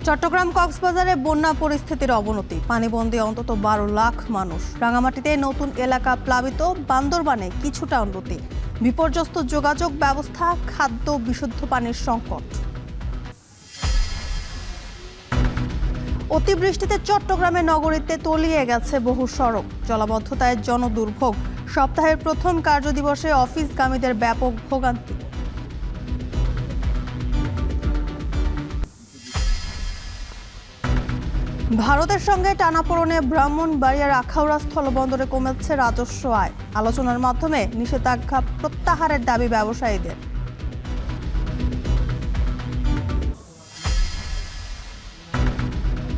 চট্টগ্রাম কক্সবাজারে বন্যা পরিস্থিতির অবনতি, পানিবন্দী অন্তত 12 লাখ মানুষ। রাঙামাটিতে নতুন এলাকা প্লাবিত, বান্দরবানে কিছুটা উন্নতি। বিপর্যস্ত যোগাযোগ ব্যবস্থা, খাদ্য, বিশুদ্ধ পানির সংকট। অতিবৃষ্টিতে চট্টগ্রামের নগরীতে তলিয়ে গেছে বহু সড়ক, জলাবদ্ধতায় জনদুর্ভোগ। সপ্তাহের প্রথম কার্যদিবসে অফিসগামীদের ব্যাপক ভোগান্তি। ভারতের সঙ্গে টানাপোড়েনে ব্রাহ্মণবাড়িয়ার আখাউড়া স্থলবন্দরে কমেছে রাজস্ব আয়। আলোচনার মাধ্যমে নিষেধাজ্ঞা প্রত্যাহারের দাবি ব্যবসায়ীদের।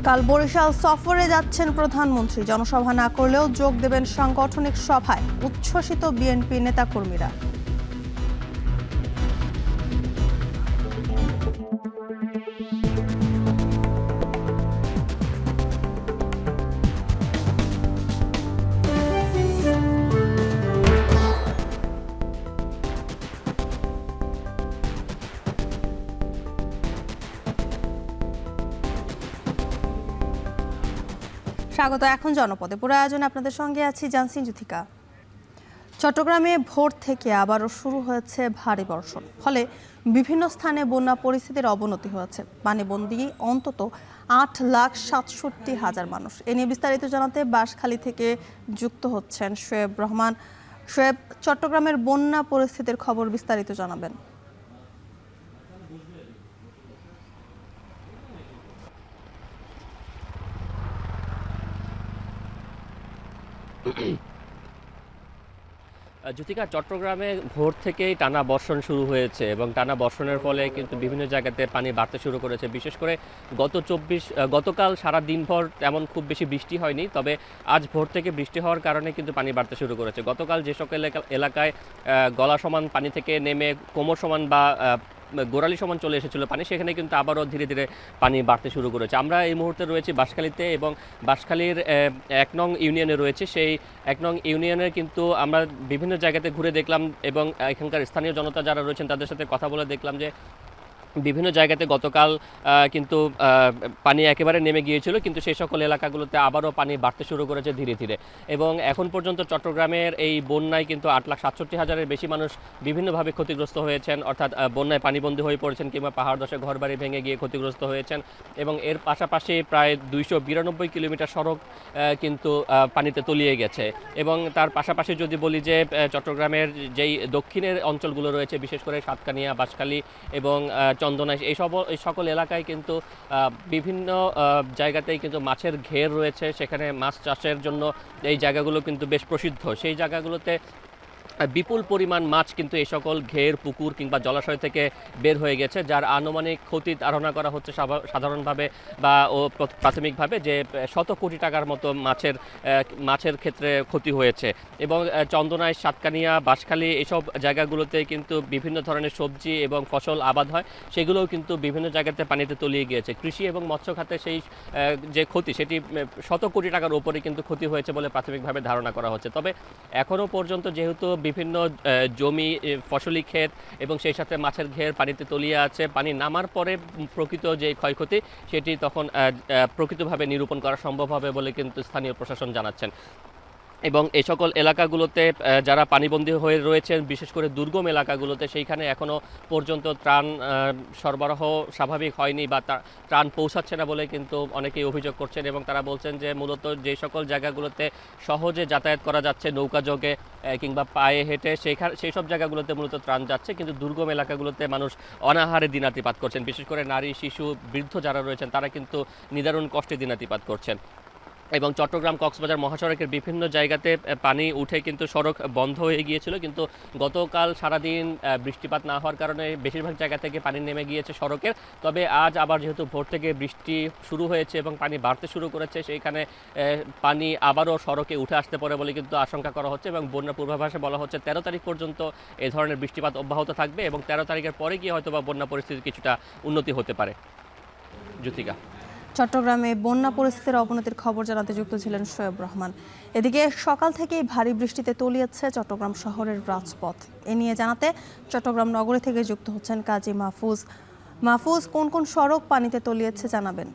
কাল বরিশাল সফরে যাচ্ছেন প্রধানমন্ত্রী। জনসভা না করলেও যোগ দেবেন সাংগঠনিক সভায়, উচ্ছ্বসিত বিএনপি নেতাকর্মীরা। স্বাগত। এখন জনপদে পুরো আয়োজনে আপনাদের সঙ্গে আছি জানসিন জুথিকা। চট্টগ্রামে ভোর থেকে আবারও শুরু হয়েছে ভারী বর্ষণ, ফলে বিভিন্ন স্থানে বন্যা পরিস্থিতির অবনতি হয়েছে। পানিবন্দী অন্তত 8,67,000 মানুষ। এ নিয়ে বিস্তারিত জানাতে বাঁশখালী থেকে যুক্ত হচ্ছেন শোয়েব রহমান। শোয়েব, চট্টগ্রামের বন্যা পরিস্থিতির খবর বিস্তারিত জানাবেন। জ্যোতিকা, চট্টগ্রামে ভোর থেকেই টানা বর্ষণ শুরু হয়েছে এবং টানা বর্ষণের ফলে কিন্তু বিভিন্ন জায়গাতে পানি বাড়তে শুরু করেছে। বিশেষ করে গতকাল সারা দিনভর তেমন খুব বেশি বৃষ্টি হয়নি, তবে আজ ভোর থেকে বৃষ্টি হওয়ার কারণে কিন্তু পানি বাড়তে শুরু করেছে। গতকাল যে সকল এলাকায় গলা সমান পানি থেকে নেমে কোমর সমান বা গোড়ালি সমান চলে এসেছিল পানি, সেখানে কিন্তু আবারও ধীরে ধীরে পানি বাড়তে শুরু করেছে। আমরা এই মুহূর্তে রয়েছি বাঁশখালীতে এবং বাঁশখালীর 1 নং ইউনিয়নে রয়েছে। সেই 1 নং ইউনিয়নের কিন্তু আমরা বিভিন্ন জায়গাতে ঘুরে দেখলাম এবং এখানকার স্থানীয় জনতা যারা রয়েছেন তাদের সাথে কথা বলে দেখলাম যে বিভিন্ন জায়গাতে গতকাল কিন্তু পানি একেবারে নেমে গিয়েছিল, কিন্তু সেই সকল এলাকাগুলোতে আবারও পানি বাড়তে শুরু করেছে ধীরে ধীরে। এবং এখন পর্যন্ত চট্টগ্রামের এই বন্যায় কিন্তু 8,67,000-এর বেশি মানুষ বিভিন্নভাবে ক্ষতিগ্রস্ত হয়েছেন, অর্থাৎ বন্যায় পানিবন্দী হয়ে পড়েছেন কিংবা পাহাড় ধসে ঘরবাড়ি ভেঙে গিয়ে ক্ষতিগ্রস্ত হয়েছেন। এবং এর পাশাপাশি প্রায় 292 কিলোমিটার সড়ক কিন্তু পানিতে তলিয়ে গেছে। এবং তার পাশাপাশি যদি বলি যে চট্টগ্রামের যেই দক্ষিণের অঞ্চলগুলো রয়েছে, বিশেষ করে সাতকানিয়া, বাঁশখালী এবং চন্দনাইশ, এই সকল এলাকায় কিন্তু বিভিন্ন জায়গাতেই কিন্তু মাছের ঘের রয়েছে। সেখানে মাছ চাষের জন্য এই জায়গাগুলো কিন্তু বেশ প্রসিদ্ধ। সেই জায়গাগুলোতে বিপুল পরিমাণ মাছ কিন্তু এই সকল ঘের, পুকুর কিংবা জলাশয় থেকে বের হয়ে গেছে, যার আনুমানিক ক্ষতি ধারণা করা হচ্ছে সাধারণভাবে বা প্রাথমিকভাবে যে শত কোটি টাকার মতো মাছের ক্ষেত্রে ক্ষতি হয়েছে। এবং চন্দনাইশ, সাতকানিয়া, বাঁশখালী এইসব জায়গাগুলোতে কিন্তু বিভিন্ন ধরনের সবজি এবং ফসল আবাদ হয়, সেগুলোও কিন্তু বিভিন্ন জায়গাতে পানিতে তলিয়ে গিয়েছে। কৃষি এবং মৎস্য খাতে সেই যে ক্ষতি, সেটি শত কোটি টাকার উপরে কিন্তু ক্ষতি হয়েছে বলে প্রাথমিকভাবে ধারণা করা হচ্ছে। তবে এখনও পর্যন্ত যেহেতু বিভিন্ন জমি, ফসলি ক্ষেত এবং সেই সাথে মাছের ঘের পানিতে তলিয়ে আছে, পানি নামার পরে প্রকৃত যে ক্ষয়ক্ষতি সেটি তখন প্রকৃতভাবে নিরূপণ করা সম্ভব হবে বলে কিন্তু স্থানীয় প্রশাসন জানাচ্ছেন। এবং এই সকল এলাকাগুলোতে যারা পানিবন্দী হয়ে রয়েছেন, বিশেষ করে দুর্গম এলাকাগুলোতে, সেইখানে এখনও পর্যন্ত ত্রাণ সরবরাহ স্বাভাবিক হয়নি বা ত্রাণ পৌঁছাচ্ছে না বলে কিন্তু অনেকেই অভিযোগ করছেন। এবং তারা বলছেন যে মূলত যে সকল জায়গাগুলোতে সহজে যাতায়াত করা যাচ্ছে নৌকাযোগে কিংবা পায়ে হেঁটে, সেই সব জায়গাগুলোতে মূলত ত্রাণ যাচ্ছে, কিন্তু দুর্গম এলাকাগুলোতে মানুষ অনাহারে দিনাতিপাত করছেন। বিশেষ করে নারী, শিশু, বৃদ্ধ যারা রয়েছেন তারা কিন্তু নিদারুণ কষ্টে দিনাতিপাত করছেন। এবং চট্টগ্রাম কক্সবাজার মহাসড়কের বিভিন্ন জায়গাতে পানি উঠে কিন্তু সড়ক বন্ধ হয়ে গিয়েছিল, কিন্তু গতকাল সারাদিন বৃষ্টিপাত না হওয়ার কারণে বেশিরভাগ জায়গা থেকে পানি নেমে গিয়েছে সড়কের। তবে আজ আবার যেহেতু ভোর থেকে বৃষ্টি শুরু হয়েছে এবং পানি বাড়তে শুরু করেছে, সেইখানে পানি আবারও সড়কে উঠে আসতে পারে বলে কিন্তু আশঙ্কা করা হচ্ছে। এবং বন্যা পূর্বাভাসে বলা হচ্ছে 13 তারিখ পর্যন্ত এই ধরনের বৃষ্টিপাত অব্যাহত থাকবে এবং 13 তারিখের পরে গিয়ে হয়তো বা বন্যা পরিস্থিতির কিছুটা উন্নতি হতে পারে। জ্যোতিকা। চট্টগ্রামে বন্যা পরিস্থিতির অবনতির খবর জানাতে যুক্ত ছিলেন শোয়েব রহমান। এদিকে সকাল থেকেই ভারী বৃষ্টিতে তলিয়েছে চট্টগ্রাম শহরের রাজপথ। এ নিয়ে জানাতে চট্টগ্রাম নগরী থেকে যুক্ত হচ্ছেন কাজী মাহফুজ। মাহফুজ, কোন কোন সড়ক পানিতে তলিয়েছে জানাবেন।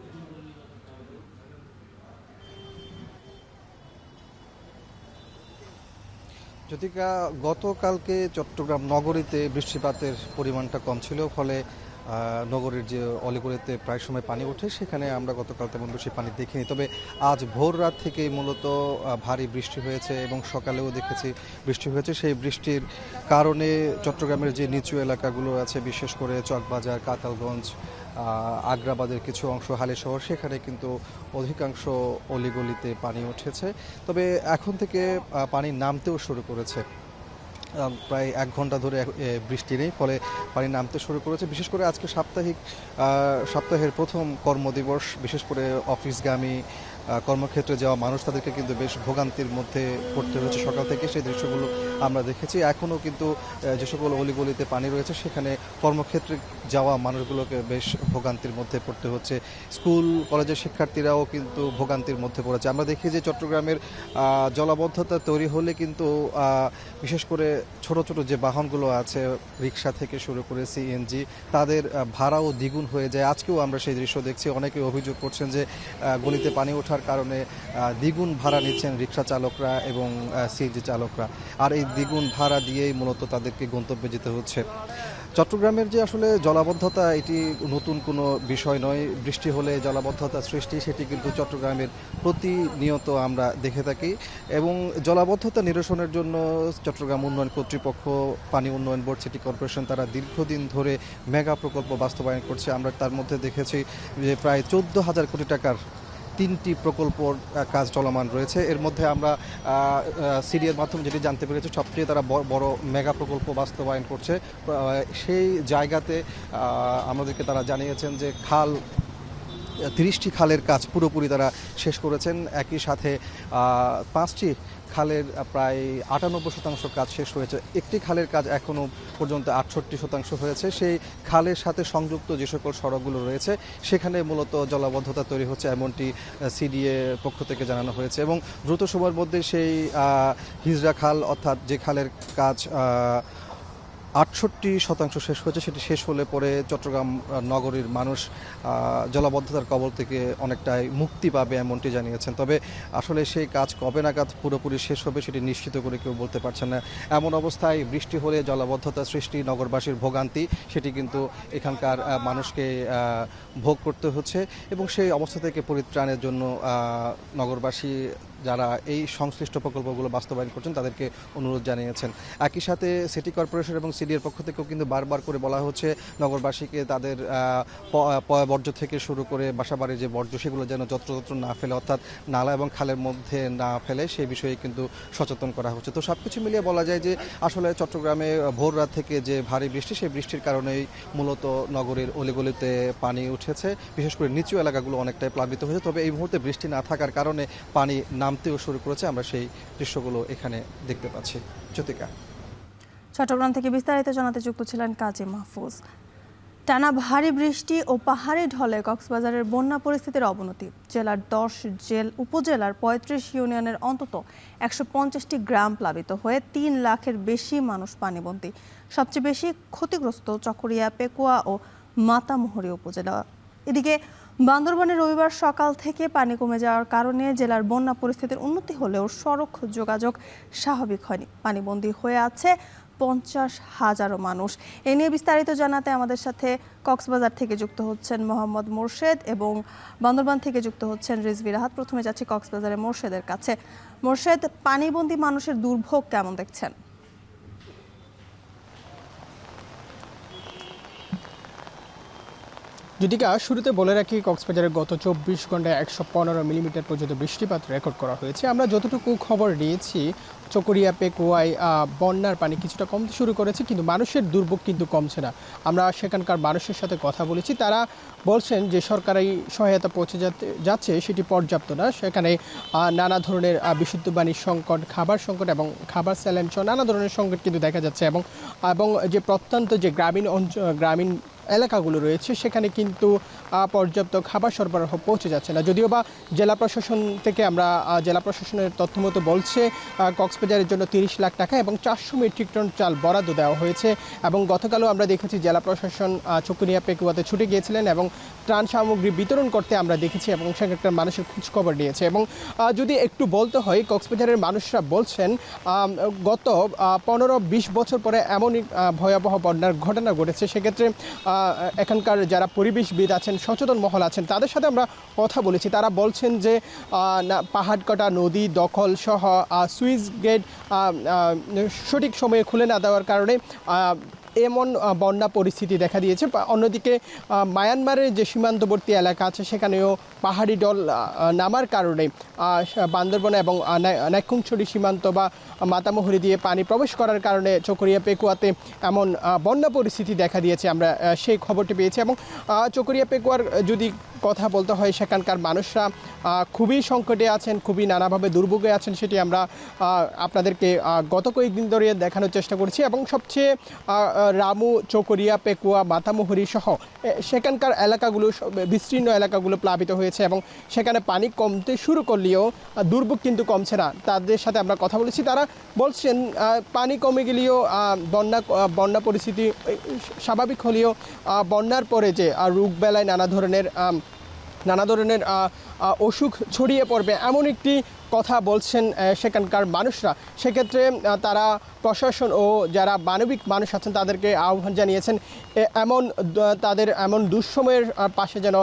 যদিকা গতকালকে চট্টগ্রাম নগরীতে বৃষ্টিপাতের পরিমাণটা কম ছিল, ফলে নগরীর যে অলিগলিতে প্রায় সময় পানি ওঠে, সেখানে আমরা গতকাল তেমন বেশি পানি দেখিনি। তবে আজ ভোর রাত থেকেই মূলত ভারী বৃষ্টি হয়েছে এবং সকালেও দেখেছি বৃষ্টি হয়েছে। সেই বৃষ্টির কারণে চট্টগ্রামের যে নিচু এলাকাগুলো আছে, বিশেষ করে চকবাজার, কাতালগঞ্জ, আগ্রাবাদের কিছু অংশ, হালি শহর, সেখানে কিন্তু অধিকাংশ অলিগলিতে পানি উঠেছে। তবে এখন থেকে পানি নামতেও শুরু করেছে। প্রায় 1 ঘন্টা ধরে বৃষ্টি নেই, ফলে পানি নামতে শুরু করেছে। বিশেষ করে আজকে সপ্তাহের প্রথম কর্মদিবস, বিশেষ করে অফিসগামী কর্মক্ষেত্রে যাওয়া মানুষ, তাদেরকে কিন্তু বেশ ভোগান্তির মধ্যে পড়তে হয়েছে সকাল থেকে। সেই দৃশ্যগুলো আমরা দেখেছি। এখনও কিন্তু যে সকল অলিগলিতে পানি রয়েছে, সেখানে কর্মক্ষেত্রে যাওয়া মানুষগুলোকে বেশ ভোগান্তির মধ্যে পড়তে হচ্ছে। স্কুল কলেজের শিক্ষার্থীরাও কিন্তু ভোগান্তির মধ্যে পড়েছে। আমরা দেখি যে চট্টগ্রামের জলাবদ্ধতা তৈরি হলে কিন্তু বিশেষ করে ছোট ছোট যে বাহনগুলো আছে, রিক্সা থেকে শুরু করে সিএনজি, তাদের ভাড়াও দ্বিগুণ হয়ে যায়। আজকেও আমরা সেই দৃশ্য দেখছি। অনেকে অভিযোগ করছেন যে গলিতে পানি ওঠার কারণে দ্বিগুণ ভাড়া নিচ্ছেন রিক্সা চালকরা এবং সিএনজি চালকরা, আর এই দ্বিগুণ ভাড়া দিয়েই মূলত তাদেরকে গন্তব্যে যেতে হচ্ছে। চট্টগ্রামের যে আসলে জলাবদ্ধতা, এটি নতুন কোনো বিষয় নয়। বৃষ্টি হলে জলাবদ্ধতা সৃষ্টি, সেটি কিন্তু চট্টগ্রামের প্রতিনিয়ত আমরা দেখে থাকি। এবং জলাবদ্ধতা নিরসনের জন্য চট্টগ্রাম উন্নয়ন কর্তৃপক্ষ, পানি উন্নয়ন বোর্ড, সিটি কর্পোরেশন, তারা দীর্ঘদিন ধরে মেগা প্রকল্প বাস্তবায়ন করছে। আমরা তার মধ্যে দেখেছি যে প্রায় 14,000 কোটি টাকার 3টি প্রকল্পর কাজ চলমান রয়েছে। এর মধ্যে আমরা সিডিএর মাধ্যমে যেটি জানতে পেরেছি, সবচেয়ে তারা বড় মেগা প্রকল্প বাস্তবায়ন করছে। সেই জায়গাতে আমাদেরকে তারা জানিয়েছেন যে 30টি খালের কাজ পুরোপুরি তারা শেষ করেছেন। একই সাথে 5টি খালের প্রায় 98% কাজ শেষ হয়েছে। একটি খালের কাজ এখনও পর্যন্ত 68% হয়েছে। সেই খালের সাথে সংযুক্ত যে সকল সড়কগুলো রয়েছে, সেখানে মূলত জলাবদ্ধতা তৈরি হচ্ছে, এমনটি সিডিএ পক্ষ থেকে জানানো হয়েছে। এবং দ্রুত সময়ের মধ্যে সেই হিজড়া খাল, অর্থাৎ যে খালের কাজ 68% শেষ হয়েছে, সেটি শেষ হলে পরে চট্টগ্রাম নগরীর মানুষ জলাবদ্ধতার কবল থেকে অনেকটাই মুক্তি পাবে, এমনটি জানিয়েছেন। তবে আসলে সেই কাজ কবে নাগাদ পুরোপুরি শেষ হবে, সেটি নিশ্চিত করে কেউ বলতে পারছেন না। এমন অবস্থায় বৃষ্টি হলে জলাবদ্ধতা সৃষ্টি, নগরবাসীর ভোগান্তি, সেটি কিন্তু এখানকার মানুষকে ভোগ করতে হচ্ছে। এবং সেই অবস্থা থেকে পরিত্রাণের জন্য নগরবাসী, যারা এই সংশ্লিষ্ট প্রকল্পগুলো বাস্তবায়ন করছেন, তাদেরকে অনুরোধ জানিয়েছেন। একই সাথে সিটি কর্পোরেশন এবং সিডিএর পক্ষ থেকেও কিন্তু বারবার করে বলা হচ্ছে নগরবাসীকে তাদের বর্জ্য থেকে শুরু করে বাসাবাড়ির যে বর্জ্য, সেগুলো যেন যত্রতত্র না ফেলে, অর্থাৎ নালা এবং খালের মধ্যে না ফেলে, সেই বিষয়ে কিন্তু সচেতন করা হচ্ছে। তো সব কিছু মিলিয়ে বলা যায় যে আসলে চট্টগ্রামে ভোর রাত থেকে যে ভারী বৃষ্টি, সেই বৃষ্টির কারণেই মূলত নগরীর অলিগলিতে পানি উঠেছে। বিশেষ করে নিচু এলাকাগুলো অনেকটাই প্লাবিত হয়েছে। তবে এই মুহূর্তে বৃষ্টি না থাকার কারণে পানি নামতেও শুরু করেছে। আমরা সেই দৃশ্যগুলো এখানে দেখতে পাচ্ছি। জ্যোতিকা। চট্টগ্রাম থেকে বিস্তারিত জানাতে যুক্ত ছিলেন কাজী মাহফুজ। টানা ভারী বৃষ্টি ও পাহাড়ি ঢলে কক্সবাজারের বন্যা পরিস্থিতির অবনতি। জেলার 10 উপজেলার 35 ইউনিয়নের অন্তত 150টি গ্রাম প্লাবিত হয়ে 3 লাখের বেশি মানুষ পানিবন্দী। সবচেয়ে বেশি ক্ষতিগ্রস্ত চকরিয়া, পেকুয়া ও মাতামুহুরী উপজেলা। এদিকে বান্দরবানে রবিবার সকাল থেকে পানি কমে যাওয়ার কারণে জেলার বন্যা পরিস্থিতির উন্নতি হলেও সড়ক যোগাযোগ স্বাভাবিক হয়নি। পানিবন্দী হয়ে আছে 50,000 মানুষ। এ নিয়ে বিস্তারিত জানাতে আমাদের সাথে কক্সবাজার থেকে যুক্ত হচ্ছেন মোহাম্মদ মোর্শেদ এবং বান্দরবান থেকে যুক্ত হচ্ছেন রিজভী রাহাত। প্রথমে যাচ্ছি কক্সবাজারের মোর্শেদের কাছে। মোর্শেদ, পানিবন্দী মানুষের দুর্ভোগ কেমন দেখছেন? যদিকা শুরুতে বলে রাখি, কক্সবাজারে গত 24 ঘন্টায় 115 মিলিমিটার পর্যন্ত বৃষ্টিপাত রেকর্ড করা হয়েছে। আমরা যতটুকু খবর নিয়েছি, চকরিয়া, পেকুয়ায় বন্যার পানি কিছুটা কমতে শুরু করেছে, কিন্তু মানুষের দুর্ভোগ কিন্তু কমছে না। আমরা সেখানকার মানুষের সাথে কথা বলেছি, তারা বলছেন যে সরকারি সহায়তা পৌঁছে যাচ্ছে সেটি পর্যাপ্ত না। সেখানে নানা ধরনের বিশুদ্ধ পানির সংকট, খাবার সংকট এবং খাবার স্যালাইন সহ নানা ধরনের সংকট কিন্তু দেখা যাচ্ছে। এবং যে প্রত্যন্ত যে গ্রামীণ এলাকাগুলো রয়েছে সেখানে কিন্তু পর্যাপ্ত খাবার সরবরাহ পৌঁছে যাচ্ছে না। যদিও বা জেলা প্রশাসন থেকে আমরা জেলা প্রশাসনের তথ্য মতো বলছে কক্সবাজারের জন্য 30 লাখ টাকা এবং 400 মেট্রিক টন চাল বরাদ্দ দেওয়া হয়েছে। এবং গতকালও আমরা দেখেছি জেলা প্রশাসন চকরিয়া পেকুয়াতে ছুটে গিয়েছিলেন এবং ত্রাণ সামগ্রী বিতরণ করতে আমরা দেখেছি এবং সেখানকার মানুষের খোঁজখবর নিয়েছে। এবং যদি একটু বলতে হয়, কক্সবাজারের মানুষরা বলছেন গত 15-20 বছর পরে এমনই ভয়াবহ বন্যার ঘটনা ঘটেছে। সেক্ষেত্রে এখানকার যারা পরিবেশবিদ আছেন, সচেতন মহল আছেন, তাদের সাথে আমরা কথা বলেছি। তারা বলছেন যে পাহাড় কাটা, নদী দখল সহ সুইচ গেট সঠিক সময়ে খুলে না দেওয়ার কারণে এমন বন্যা পরিস্থিতি দেখা দিয়েছে। অন্যদিকে মায়ানমারের যে সীমান্তবর্তী এলাকা আছে সেখানেও পাহাড়ি ঢল নামার কারণে বান্দরবন এবং নাইক্ষ্যংছড়ি সীমান্ত বা মাতামুহুরি দিয়ে পানি প্রবেশ করার কারণে চকরিয়া পেকুয়াতে এমন বন্যা পরিস্থিতি দেখা দিয়েছে। আমরা সেই খবরটি পেয়েছি। এবং চকরিয়া পেকুয়ার যদি কথা বলতে হয়, সেখানকার মানুষরা খুবই সংকটে আছেন, খুবই নানাভাবে দুর্ভোগে আছেন। সেটি আমরা আপনাদেরকে গত কয়েকদিন ধরে দেখানোর চেষ্টা করছি। এবং সবচেয়ে রামু, চকরিয়া, পেকুয়া, মাতামুহুরি সহ সেখানকার এলাকাগুলো, বিস্তীর্ণ এলাকাগুলো প্লাবিত হয়েছে এবং সেখানে পানি কমতে শুরু করলেও দুর্ভোগ কিন্তু কমছে না। তাদের সাথে আমরা কথা বলেছি, তারা বলছেন পানি কমে গেলেও বন্যা পরিস্থিতি স্বাভাবিক হলেও বন্যার পরে যে রোগবেলায় নানা ধরনের অসুখ ছড়িয়ে পড়বে এমন একটি কথা বলছেন সেখানকার মানুষরা। সেক্ষেত্রে তারা প্রশাসন ও যারা মানবিক মানুষ আছেন তাদেরকে আহ্বান জানিয়েছেন তাদের এমন দুঃসময়ের পাশে যেন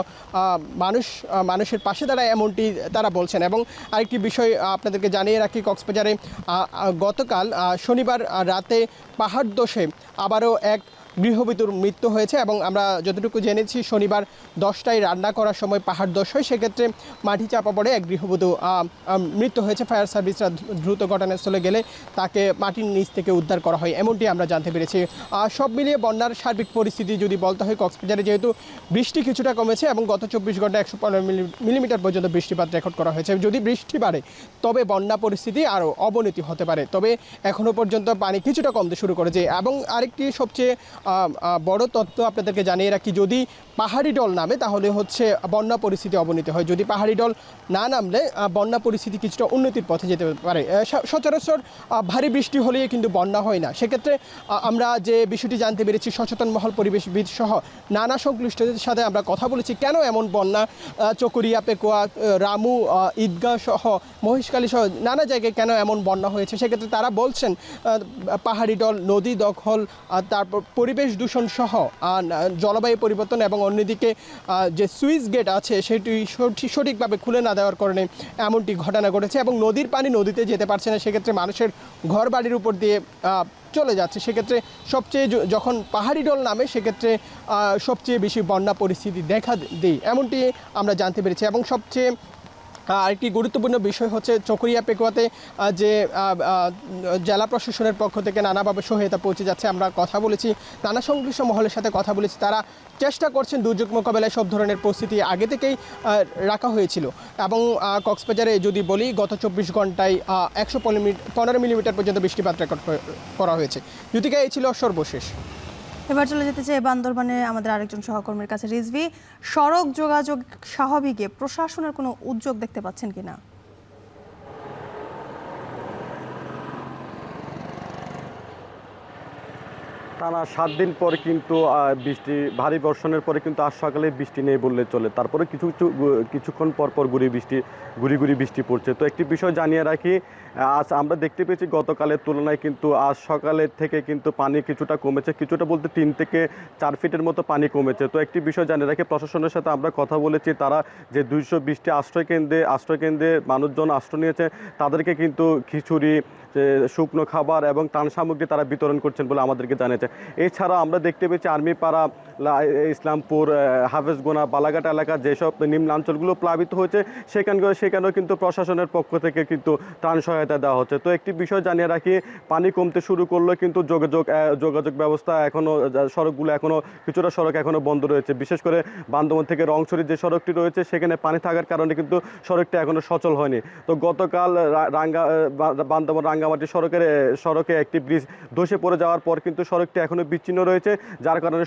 মানুষের পাশে দাঁড়ায়, এমনটি তারা বলছেন। এবং আরেকটি বিষয় আপনাদেরকে জানিয়ে রাখি, কক্সবাজারে গতকাল শনিবার রাতে পাহাড় ধসে আবারও এক গৃহবধূর মৃত্যু হয়েছে। এবং আমরা যতটুকু জেনেছি শনিবার 10টায় রান্না করার সময় পাহাড় ধস হয়, সেক্ষেত্রে মাটি চাপা পড়ে এক গৃহবধূ মৃত্যু হয়েছে। ফায়ার সার্ভিসরা দ্রুত ঘটনাস্থলে গেলে তাকে মাটির নিচ থেকে উদ্ধার করা হয়, এমনটি আমরা জানতে পেরেছি। সব মিলিয়ে বন্যার সার্বিক পরিস্থিতি যদি বলতে হয়, কক্সবাজারে যেহেতু বৃষ্টি কিছুটা কমেছে এবং গত 24 ঘন্টায় 115 মিলিমিটার পর্যন্ত বৃষ্টিপাত রেকর্ড করা হয়েছে। যদি বৃষ্টি বাড়ে তবে বন্যা পরিস্থিতি আরও অবনতি হতে পারে, তবে এখনও পর্যন্ত পানি কিছুটা কমতে শুরু করেছে। এবং আরেকটি সবচেয়ে বড় তথ্য আপনাদেরকে জানিয়ে রাখি, যদি পাহাড়ি ঢল নামে তাহলে হচ্ছে বন্যা পরিস্থিতি অবনতি হয়। যদি পাহাড়ি ঢল না নামলে বন্যা পরিস্থিতি কিছুটা উন্নতির পথে যেতে পারে। সচরাচর ভারী বৃষ্টি হলেই কিন্তু বন্যা হয় না। সেক্ষেত্রে আমরা যে বিষয়টি জানতে পেরেছি, সচেতন মহল, পরিবেশবিদ সহ নানা সংশ্লিষ্টদের সাথে আমরা কথা বলেছি, কেন এমন বন্যা চকরিয়া, পেকুয়া, রামু, ঈদগাহ সহ মহেশখালী সহ নানা জায়গায় কেন এমন বন্যা হয়েছে। সেক্ষেত্রে তারা বলছেন পাহাড়ি ঢল, নদী দখল, তারপর পরিবেশ দূষণ সহ জলবায়ু পরিবর্তন এবং অন্যদিকে যে সুইচ গেট আছে সেটি সঠিকভাবে খুলে না দেওয়ার কারণে এমনটি ঘটনা ঘটেছে। এবং নদীর পানি নদীতে যেতে পারছে না, সেক্ষেত্রে মানুষের ঘর বাড়ির উপর দিয়ে চলে যাচ্ছে। সেক্ষেত্রে সবচেয়ে যখন পাহাড়ি ঢল নামে সেক্ষেত্রে সবচেয়ে বেশি বন্যা পরিস্থিতি দেখা দেয়, এমনটি আমরা জানতে পেরেছি। এবং সবচেয়ে আরেকটি গুরুত্বপূর্ণ বিষয় হচ্ছে চকরিয়া পেকুয়াতে যে জেলা প্রশাসনের পক্ষ থেকে নানাভাবে সহায়তা পৌঁছে যাচ্ছে। আমরা কথা বলেছি, নানা সংশ্লিষ্ট মহলের সাথে কথা বলেছি, তারা চেষ্টা করছেন দুর্যোগ মোকাবেলায় সব ধরনের প্রস্তুতি আগে থেকেই রাখা হয়েছিল। এবং কক্সবাজারে যদি বলি, গত 24 ঘন্টায় 115 মিলিমিটার পর্যন্ত বৃষ্টিপাত রেকর্ড করা হয়েছে। জ্যোতিকা, এই ছিল সর্বশেষ। এবার চলে যেতে চাই বান্দরবানে আমাদের আরেকজন সহকর্মীর কাছে। রিজভি, সড়ক যোগাযোগ স্বাভাবিকে প্রশাসনের কোনো উদ্যোগ দেখতে পাচ্ছেন কিনা? টানা 7 দিন পর কিন্তু ভারী বর্ষণের পরে কিন্তু আজ সকালে বৃষ্টি নেই বললে চলে। তারপরে কিছুক্ষণ পর গুড়ি বৃষ্টি পড়ছে। তো একটি বিষয় জানিয়ে রাখি, আজ আমরা দেখতে পেয়েছি গতকালের তুলনায় কিন্তু আজ সকালের থেকে কিন্তু পানি কিছুটা কমেছে, কিছুটা বলতে 3 থেকে 4 ফিটের মতো পানি কমেছে। তো একটি বিষয় জানিয়ে রাখি, প্রশাসনের সাথে আমরা কথা বলেছি, তারা যে 220টি আশ্রয়কেন্দ্রে মানুষজন আশ্রয় নিয়েছে তাদেরকে কিন্তু খিচুড়ি, শুকনো খাবার এবং ত্রাণ সামগ্রী তারা বিতরণ করছেন বলে আমাদেরকে জানিয়েছে। এছাড়া আমরা দেখতে পেয়েছি আর্মিপাড়া, ইসলামপুর, হাফেজগোনা, বালাঘাট এলাকার যেসব নিম্নাঞ্চলগুলো প্লাবিত হয়েছে সেখানেও কিন্তু প্রশাসনের পক্ষ থেকে কিন্তু ত্রাণ সহায়তা দেওয়া হচ্ছে। তো একটি বিষয় জানিয়ে রাখি, পানি কমতে শুরু করলে কিন্তু যোগাযোগ ব্যবস্থা সড়কগুলো কিছুটা সড়ক এখনও বন্ধ রয়েছে। বিশেষ করে বান্দরবান থেকে রংছড়ি যে সড়কটি রয়েছে সেখানে পানি থাকার কারণে কিন্তু সড়কটি এখনও সচল হয়নি। তো গতকাল বান্দরবান রাঙ্গামাটি সড়কে একটি ব্রিজ ধসে পড়ে যাওয়ার পর কিন্তু সড়কটি এখনো বিচ্ছিন্ন রয়েছে, যার কারণে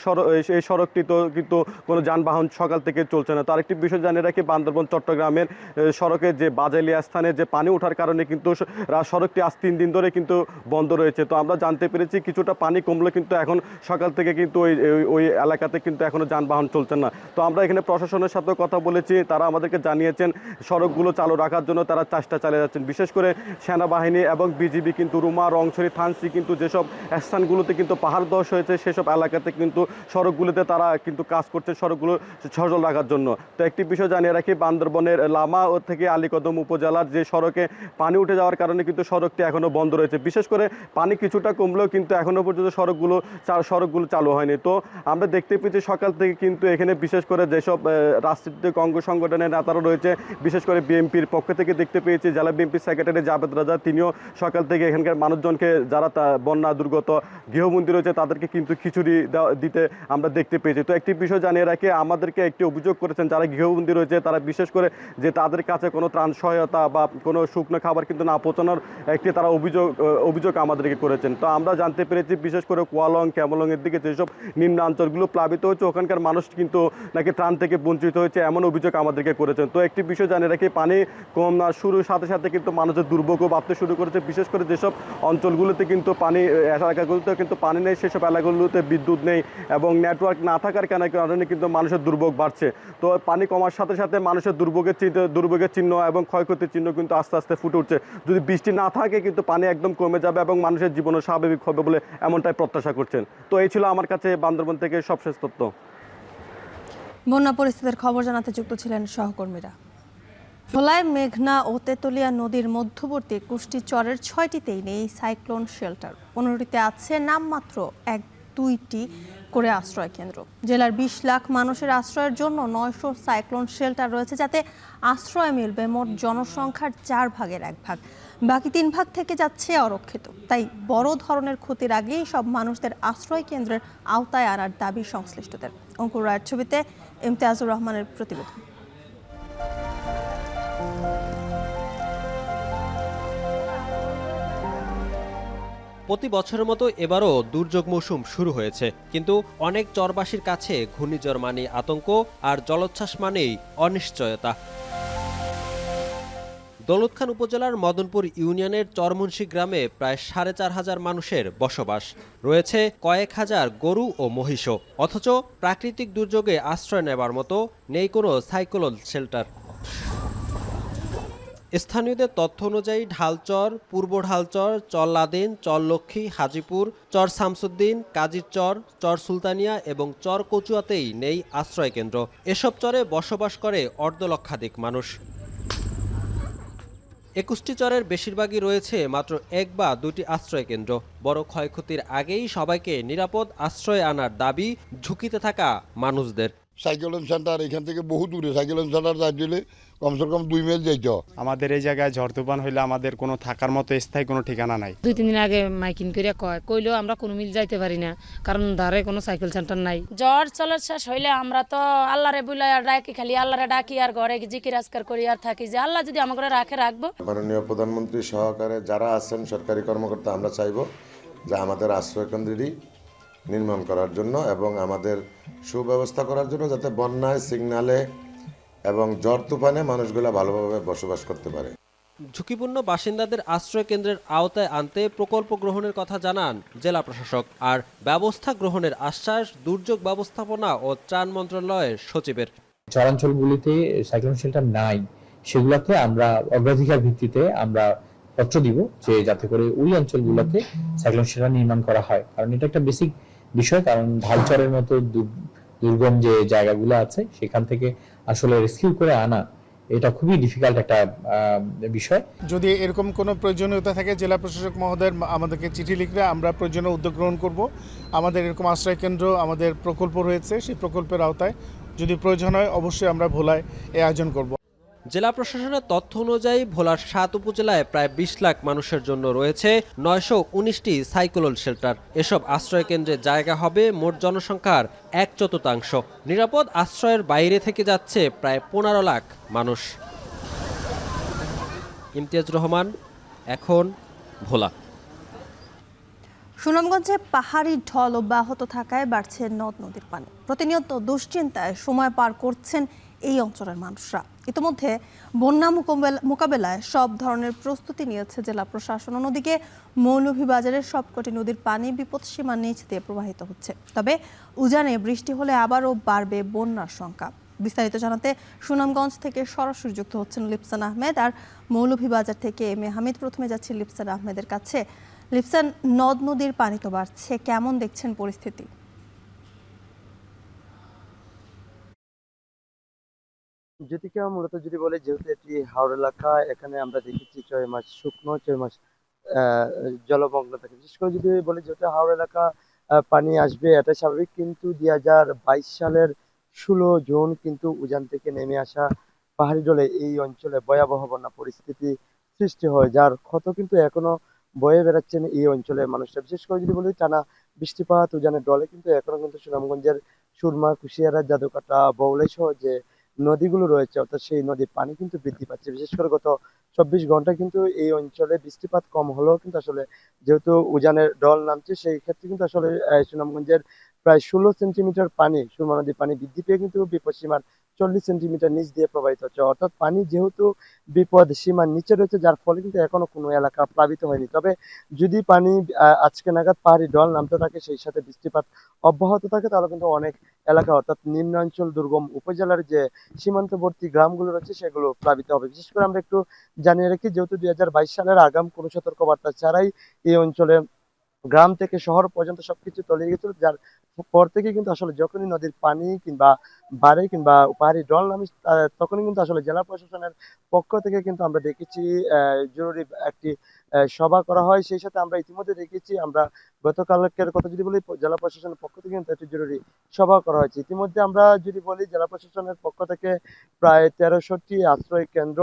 এই সড়কটি তো কিন্তু কোনো যানবাহন সকাল থেকে চলছে না। তো আরেকটি বিষয় জানিয়ে রাখি, বান্দরবান চট্টগ্রামের সড়কের যে বাজাইলিয়া স্থানে যে পানি ওঠার কারণে কিন্তু সড়কটি আজ 3 দিন ধরে কিন্তু বন্ধ রয়েছে। তো আমরা জানতে পেরেছি কিছুটা পানি কমলে কিন্তু এখন সকাল থেকে কিন্তু ওই এলাকাতে কিন্তু এখনো যানবাহন চলছে না। তো আমরা এখানে প্রশাসনের সাথে কথা বলেছি, তারা আমাদেরকে জানিয়েছেন সড়কগুলো চালু রাখার জন্য তারা চেষ্টা চালিয়ে যাচ্ছেন। বিশেষ করে সেনাবাহিনী এবং বিজিবি কিন্তু রুমা, রংছড়ি, থানচি কিন্তু যেসব স্থানগুলোতে কিন্তু পাহাড় ধস হয়েছে সেসব এলাকাতে কিন্তু সড়কগুলোতে তারা কিন্তু কাজ করছে সড়কগুলো সচল রাখার জন্য। তো একটি বিষয় জানিয়ে রাখি, বান্দরবনের লামা ও থেকে আলীকদম উপজেলার যে সড়কে পানি উঠে যাওয়ার কারণে কিন্তু সড়কটি এখনো বন্ধ রয়েছে। বিশেষ করে পানি কিছুটা কমলেও কিন্তু এখনো পর্যন্ত সড়কগুলো চালু হয়নি। তো আমরা দেখতে পেয়েছি সকাল থেকে কিন্তু এখানে বিশেষ করে যেসব রাজনৈতিক অঙ্গ সংগঠনের নেতারা রয়েছে, বিশেষ করে বিএনপির পক্ষ থেকে দেখতে পেয়েছি জেলা বিএনপি সেক্রেটারি জাবেদ রাজা, তিনিও সকাল থেকে এখানকার মানুষজনকে যারা বন্যা দুর্গত গৃহবন্দী রয়েছে তাদেরকে কিন্তু খিচুড়ি দিতে আমরা দেখতে পেয়েছি। তো একটি বিষয় জানিয়ে রাখি, আমাদেরকে একটি অভিযোগ করেছেন যারা গৃহবন্দী রয়েছে তারা, বিশেষ করে যে তাদের কাছে কোনো ত্রাণ সহায়তা বা কোনো শুকনো খাবার কিন্তু না পৌঁছানোর একটি তারা অভিযোগ আমাদেরকে করেছেন। তো আমরা জানতে পেরেছি বিশেষ করে কুয়ালং, ক্যামলংয়ের দিকে যেসব নিম্নাঞ্চলগুলো প্লাবিত হয়েছে ওখানকার মানুষ কিন্তু নাকি ত্রাণ থেকে বঞ্চিত হয়েছে, এমন অভিযোগ আমাদেরকে করেছেন। তো একটি বিষয় জানিয়ে রাখি, পানি কম না শুরুর সাথে সাথে কিন্তু মানুষের দুর্ভোগও বাড়তে শুরু করেছে। বিশেষ করে যেসব অঞ্চলগুলোতে কিন্তু এলাকাগুলোতে কিন্তু পানি নেই, সেসব এলাকাগুলোতে বিদ্যুৎ নেই এবং নেটওয়ার্ক না থাকার কারণে কিন্তু মানুষের দুর্ভোগ বাড়ছে। তো পানি কমার সাথে সাথে মানুষের দুর্ভোগের চিহ্ন এবং ক্ষয়ক্ষতির চিহ্ন কিন্তু আস্তে আস্তে ফুটে উঠছে। যদি বৃষ্টি না থাকে কিন্তু পানি একদম কমে যাবে এবং মানুষের জীবনও স্বাভাবিক হবে বলে এমনটাই প্রত্যাশা করছেন। তো এই ছিল আমার কাছে বান্দরবান থেকে সবশেষ তথ্য। বন্যা পরিস্থিতির খবর জানাতে যুক্ত ছিলেন সহকর্মীরা। ভোলায় মেঘনা ও তেতুলিয়া নদীর মধ্যবর্তী কুষ্টি চরের 6টিতেই নেই সাইক্লোন শেল্টার। 15টিতে আছে নামমাত্র 1-2টি করে আশ্রয় কেন্দ্র। জেলার 20 লাখ মানুষের আশ্রয়ের জন্য 900 সাইক্লোন শেল্টার রয়েছে, যাতে আশ্রয় মিলবে মোট জনসংখ্যার 4 ভাগের 1 ভাগ। বাকি 3 ভাগ থেকে যাচ্ছে অরক্ষিত। তাই বড় ধরনের ক্ষতির আগেই সব মানুষদের আশ্রয় কেন্দ্রের আওতায় আনার দাবি সংশ্লিষ্টদের। অঙ্কুর রায়ের ছবিতে ইমতিয়াজুর রহমানের প্রতিবেদন। প্রতি বছরের মতো এবারও দুর্যোগ মৌসুম শুরু হয়েছে, কিন্তু অনেক চরবাসীর কাছে ঘূর্ণিঝড় মানেই আতঙ্ক আর জলোচ্ছ্বাস মানেই অনিশ্চয়তা। দৌলতখান উপজেলার মদনপুর ইউনিয়নের চরমুন্সি গ্রামে প্রায় 4,500 মানুষের বসবাস, রয়েছে কয়েক হাজার গরু ও মহিষও। অথচ প্রাকৃতিক দুর্যোগে আশ্রয় নেবার মতো নেই কোনো সাইক্লোন শেল্টার। স্থানীয়দের তথ্য অনুযায়ী ঢালচর, পূর্ব ঢালচর, চর লাদেন, চর লক্ষ্মী, হাজিপুর, চর শামসুদ্দিন, কাজীর চর, চর সুলতানিয়া এবং চর কচুয়াতেই নেই আশ্রয় কেন্দ্র। এসব চরে বসবাস করে অর্ধলক্ষাধিক মানুষ। 21টি চরের বেশিরভাগই রয়েছে মাত্র 1 বা 2টি আশ্রয় কেন্দ্র। বড় ক্ষয়ক্ষতির আগেই সবাইকে নিরাপদ আশ্রয় আনার দাবি ঝুঁকিতে থাকা মানুষদের। সাইক্লোন সেন্টার এখান থেকে বহু দূরে, সাইক্লোন সেন্টার যাই দিলে কমসে কম 2 মাইল যাইতে। আমাদের এই জায়গায় ঝড় তুফান হইলে আমাদের কোনো থাকার মতো স্থায়ী কোনো ঠিকানা নাই। 2-3 দিন আগে মাইকিং করে কইলেও আমরা কোনো মিল যাইতে পারি না, কারণ ধারে কোনো সাইকেল সেন্টার নাই। জ্বর চলার শেষ হইলে আমরা তো আল্লাহরে বুলাই আর ডাকি, খালি আল্লাহরে ডাকি আর ঘরে জিকির আজকার করি আর থাকি যে আল্লাহ যদি আমাকে রাখবো। মাননীয় প্রধানমন্ত্রী সহকারে যারা আছেন সরকারি কর্মকর্তা, আমরা চাইব যে আমাদের আশ্রয় কেন্দ্রটি নির্মাণ করার জন্য এবং আমাদের সুব্যবস্থা করার জন্য, যাতে বন্যায়, সিগনালে এবং ঝড় তুফানে মানুষগুলা ভালোভাবে বসবাস করতে পারে। ঝুঁকিপূর্ণ বাসিন্দাদের আশ্রয় কেন্দ্রের আওতায় আনতে প্রকল্প গ্রহণের কথা জানান জেলা প্রশাসক, আর ব্যবস্থা গ্রহণের আশ্বাস দুর্যোগ ব্যবস্থাপনা ও ত্রাণ মন্ত্রণালয়ের সচিবের। চরাঞ্চলগুলিতে সাইক্লোন শেল্টার নাই, সেগুলোতে আমরা অগ্রাধিকার ভিত্তিতে আমরা পত্র দিব যে যাতে করে ওই অঞ্চলগুলোতে সাইক্লোন শেল্টার নির্মাণ করা হয়, কারণ এটা একটা বেসিক বিষয়। কারণ ঢালচরের মতো দুর্গম যে জায়গাগুলো আছে সেখান থেকে আসলে রেস্কিউ করে আনা এটা খুবই ডিফিকাল্ট একটা বিষয়। যদি এরকম কোনো প্রয়োজনীয়তা থাকে জেলা প্রশাসক মহোদয় আমাদেরকে চিঠি লিখলে আমরা প্রয়োজনীয় উদ্যোগ গ্রহণ করব। আমাদের এরকম আশ্রয় কেন্দ্র, আমাদের প্রকল্প রয়েছে, সেই প্রকল্পের আওতায় যদি প্রয়োজন হয় অবশ্যই আমরা ভোলায় এই আয়োজন করব। জেলা প্রশাসনের তথ্য অনুযায়ী ভোলার 7 উপজেলায় প্রায় 20 লাখ মানুষের জন্য রয়েছে 919টি সাইক্লোন শেল্টার। এসব আশ্রয় কেন্দ্রে জায়গা হবে মোট জনসংখ্যার 1/4। নিরাপদ আশ্রয়ের বাইরে থেকে যাচ্ছে প্রায় 15 লাখ মানুষ। ইমতিয়াজ রহমান, এখন ভোলা। সুনামগঞ্জে পাহাড়ি ঢল অব্যাহত থাকায় বাড়ছে নদ নদীর পানি। প্রতিনিয়ত দুশ্চিন্তায় সময় পার করছেন এই অঞ্চলের মানুষরা। ইতিমধ্যে বন্যা মোকাবেলায় সব ধরনের প্রস্তুতি নিয়েছে জেলা প্রশাসন। অন্যদিকে মৌলভীবাজারের সবকটি নদীর পানি বিপদসীমার নিচ দিয়ে প্রবাহিত হচ্ছে। তবে উজানে বৃষ্টি হলে আবারও বাড়বে বন্যার সংখ্যা। বিস্তারিত জানাতে সুনামগঞ্জ থেকে সরাসরি যুক্ত হচ্ছেন লিপসান আহমেদ, আর মৌলভীবাজার থেকে এম এ হামিদ। প্রথমে যাচ্ছি লিপসান আহমেদের কাছে। লিপসান, নদ নদীর পানি তো বাড়ছে, কেমন দেখছেন পরিস্থিতি? জ্যোতিকা, মূলত যদি বলে, যেহেতু এটি হাওড় এলাকা, এখানে আমরা দেখেছি 6 মাস শুকনো, 6 মাস জলমগ্ন থাকে। বিশেষ করে যদি বলি, যেহেতু হাওড় এলাকা পানি আসবে এটা স্বাভাবিক, কিন্তু 2022 সালের 16 জুন কিন্তু উজান থেকে নেমে আসা পাহাড়ি ঢলে এই অঞ্চলে ভয়াবহ বন্যা পরিস্থিতি সৃষ্টি হয়, যার ক্ষত কিন্তু এখনো বয়ে বেড়াচ্ছেন এই অঞ্চলের মানুষরা। বিশেষ করে যদি বলি, টানা বৃষ্টিপাত, উজানের ঢলে কিন্তু এখনো কিন্তু সুনামগঞ্জের সুরমা, কুশিয়ারা, জাদুকাটা, বউলাই সহ যে নদীগুলো রয়েছে, অর্থাৎ সেই নদীর পানি কিন্তু বৃদ্ধি পাচ্ছে। বিশেষ করে গত 24 ঘন্টা কিন্তু এই অঞ্চলে বৃষ্টিপাত কম হলেও কিন্তু আসলে যেহেতু উজানের ঢল নামছে, সেই ক্ষেত্রে কিন্তু আসলে সুনামগঞ্জের প্রায় 16 সেন্টিমিটার পানি, সুরমা নদীর পানি বৃদ্ধি পেয়ে কিন্তু বিপদসীমার 40 সেন্টিমিটার নিচ দিয়ে প্রবাহিত হচ্ছে। অর্থাৎ পানি যেহেতু বিপদ সীমার নিচে রয়েছে, যার ফলে কিন্তু এখনো কোনো এলাকা প্লাবিত হয়নি। তবে যদি পানি আজকে নাগাদ পাহাড়ি ঢল নামতে থাকে, সেই সাথে বৃষ্টিপাত অব্যাহত থাকে, তাহলে কিন্তু অনেক এলাকা, অর্থাৎ নিম্নাঞ্চল, দুর্গম উপজেলার যে সীমান্তবর্তী গ্রামগুলো রয়েছে, সেগুলো প্লাবিত হবে। বিশেষ করে আমরা একটু জানিয়ে রাখি, যেহেতু 2022 সালের আগাম কোনো সতর্কবার্তা ছাড়াই এই অঞ্চলে গ্রাম থেকে শহর পর্যন্ত সবকিছু তলিয়ে গেছিল, যার পর থেকে কিন্তু আসলে যখনই নদীর পানি কিংবা বাড়ে কিংবা পাহাড়ি ঢল নামে, তখনই কিন্তু আসলে জেলা প্রশাসনের পক্ষ থেকে কিন্তু আমরা দেখেছি জরুরি একটি সভা করা হয়। সেই সাথে আমরা ইতিমধ্যে দেখেছি, আমরা গতকালকের কথা যদি বলি, জেলা প্রশাসনের পক্ষ থেকে কিন্তু একটি জরুরি সভা করা হয়েছে। ইতিমধ্যে আমরা যদি বলি, জেলা প্রশাসনের পক্ষ থেকে প্রায় 1300টি আশ্রয় কেন্দ্র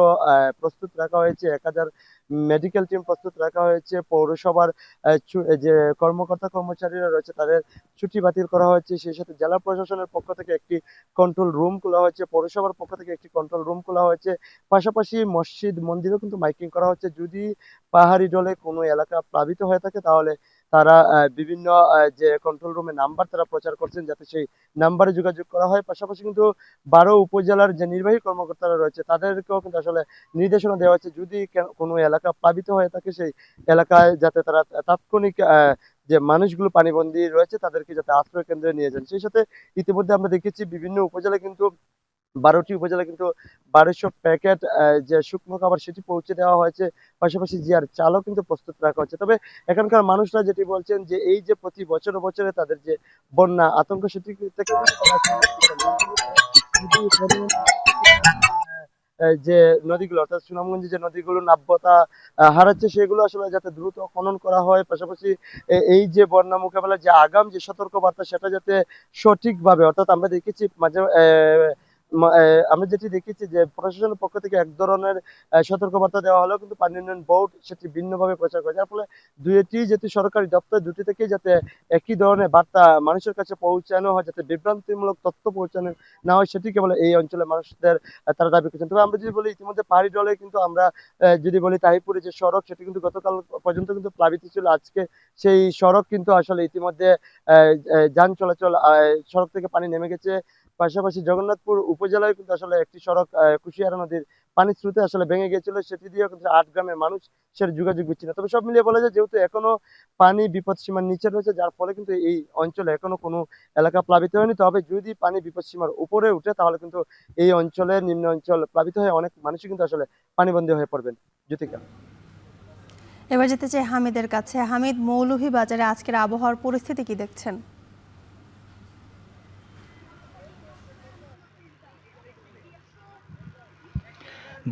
প্রস্তুত রাখা হয়েছে, 1000 মেডিকেল টিম প্রস্তুত রাখা হয়েছে। পৌরসভার যে কর্মকর্তা কর্মচারীরা রয়েছে, তাদের ছুটি বাতিল করা হয়েছে। সেই সাথে জেলা প্রশাসনের পক্ষ থেকে একটি কন্ট্রোল রুম খোলা হয়েছে, পৌরসভার পক্ষ থেকে একটি কন্ট্রোল রুম খোলা হয়েছে। পাশাপাশি মসজিদ, মন্দিরেও কিন্তু মাইকিং করা হচ্ছে। যদি পাহাড়ি ঢলে কোনো এলাকা প্লাবিত হয়ে থাকে, তাহলে তারা বিভিন্ন যে কন্ট্রোল রুমের নাম্বার তারা প্রচার করছেন, যাতে সেই নাম্বারে যোগাযোগ করা হয়। পাশাপাশি কিন্তু 12 উপজেলার যে নির্বাহী কর্মকর্তারা রয়েছে, তাদেরকেও কিন্তু আসলে নির্দেশনা দেওয়া হচ্ছে, যদি কোনো এলাকা প্লাবিত হয়ে থাকে, সেই এলাকায় যাতে তারা তাৎক্ষণিক যে মানুষগুলো পানিবন্দী রয়েছে, তাদেরকে যাতে আশ্রয় কেন্দ্রে নিয়ে যান। সেই সাথে ইতিমধ্যে আমরা দেখেছি বিভিন্ন উপজেলায় কিন্তু 12টি উপজেলা কিন্তু 1200 প্যাকেট যে শুকনো খাবার সেটি পৌঁছে দেওয়া হয়েছে। পাশাপাশি জিয়ার চালও কিন্তু প্রস্তুত রাখা হচ্ছে। তবে এখানকার মানুষরা যেটি বলছেন, যে এই যে প্রতি বছরে বছরে তাদের যে বন্যা আতঙ্ক, সেটি থেকে যে নদীগুলো, অর্থাৎ সুনামগঞ্জে যে নদীগুলো নাব্যতা হারাচ্ছে, সেগুলো আসলে যাতে দ্রুত খনন করা হয়। পাশাপাশি এই যে বন্যা মোকাবেলার যে আগাম যে সতর্কবার্তা, সেটা যাতে সঠিকভাবে, অর্থাৎ আমরা দেখেছি মাঝে আমরা যেটি দেখেছি যে প্রশাসনের পক্ষ থেকে এক ধরনের সতর্কবার্তা দেওয়া হলেও কিন্তু পানি উন্নয়ন বোর্ড সেটি ভিন্নভাবে প্রচার করে, যার ফলে দুইটি যেটি সরকারি দপ্তর, দুটি থেকেই যাতে একই ধরনের বার্তা মানুষের কাছে পৌঁছানো হয়, যাতে বিভ্রান্তিমূলক তথ্য পৌঁছানো না হয়, সেটি কেবল এই অঞ্চলের মানুষদের তারা দাবি করছেন। তবে আমরা যদি বলি, ইতিমধ্যে পাহাড়ি ঢলে কিন্তু আমরা যদি বলি, তাহিরপুরে যে সড়ক, সেটি কিন্তু গতকাল পর্যন্ত কিন্তু প্লাবিত ছিল। আজকে সেই সড়ক কিন্তু আসলে ইতিমধ্যে যান চলাচল, সড়ক থেকে পানি নেমে গেছে। পাশাপাশি জগন্নাথপুর উপজেলায় কিন্তু আসলে একটি সড়ক কুশিয়ারা নদীর পানির স্রোতে আসলে ভেঙে গিয়েছিল, সেটি দিয়ে কিন্তু 8 গ্রামের মানুষ সেটা যোগাযোগ বিচ্ছিন্ন। তবে সব মিলিয়ে বলা যায়, যেহেতু এখনো পানি বিপদ সীমার নিচে রয়েছে, যার ফলে কিন্তু এই অঞ্চলে এখনো কোনো এলাকা প্লাবিত হয়নি। তবে যদি পানি বিপদ সীমার উপরে উঠে, তাহলে কিন্তু এই অঞ্চলের নিম্ন অঞ্চল প্লাবিত হয়ে অনেক মানুষই কিন্তু আসলে পানিবন্দী হয়ে পড়বেন। জ্যোতিকা, এবার যেতে চাই হামিদের কাছে। হামিদ, মৌলভীবাজারে আজকের আবহাওয়ার পরিস্থিতি কি দেখছেন?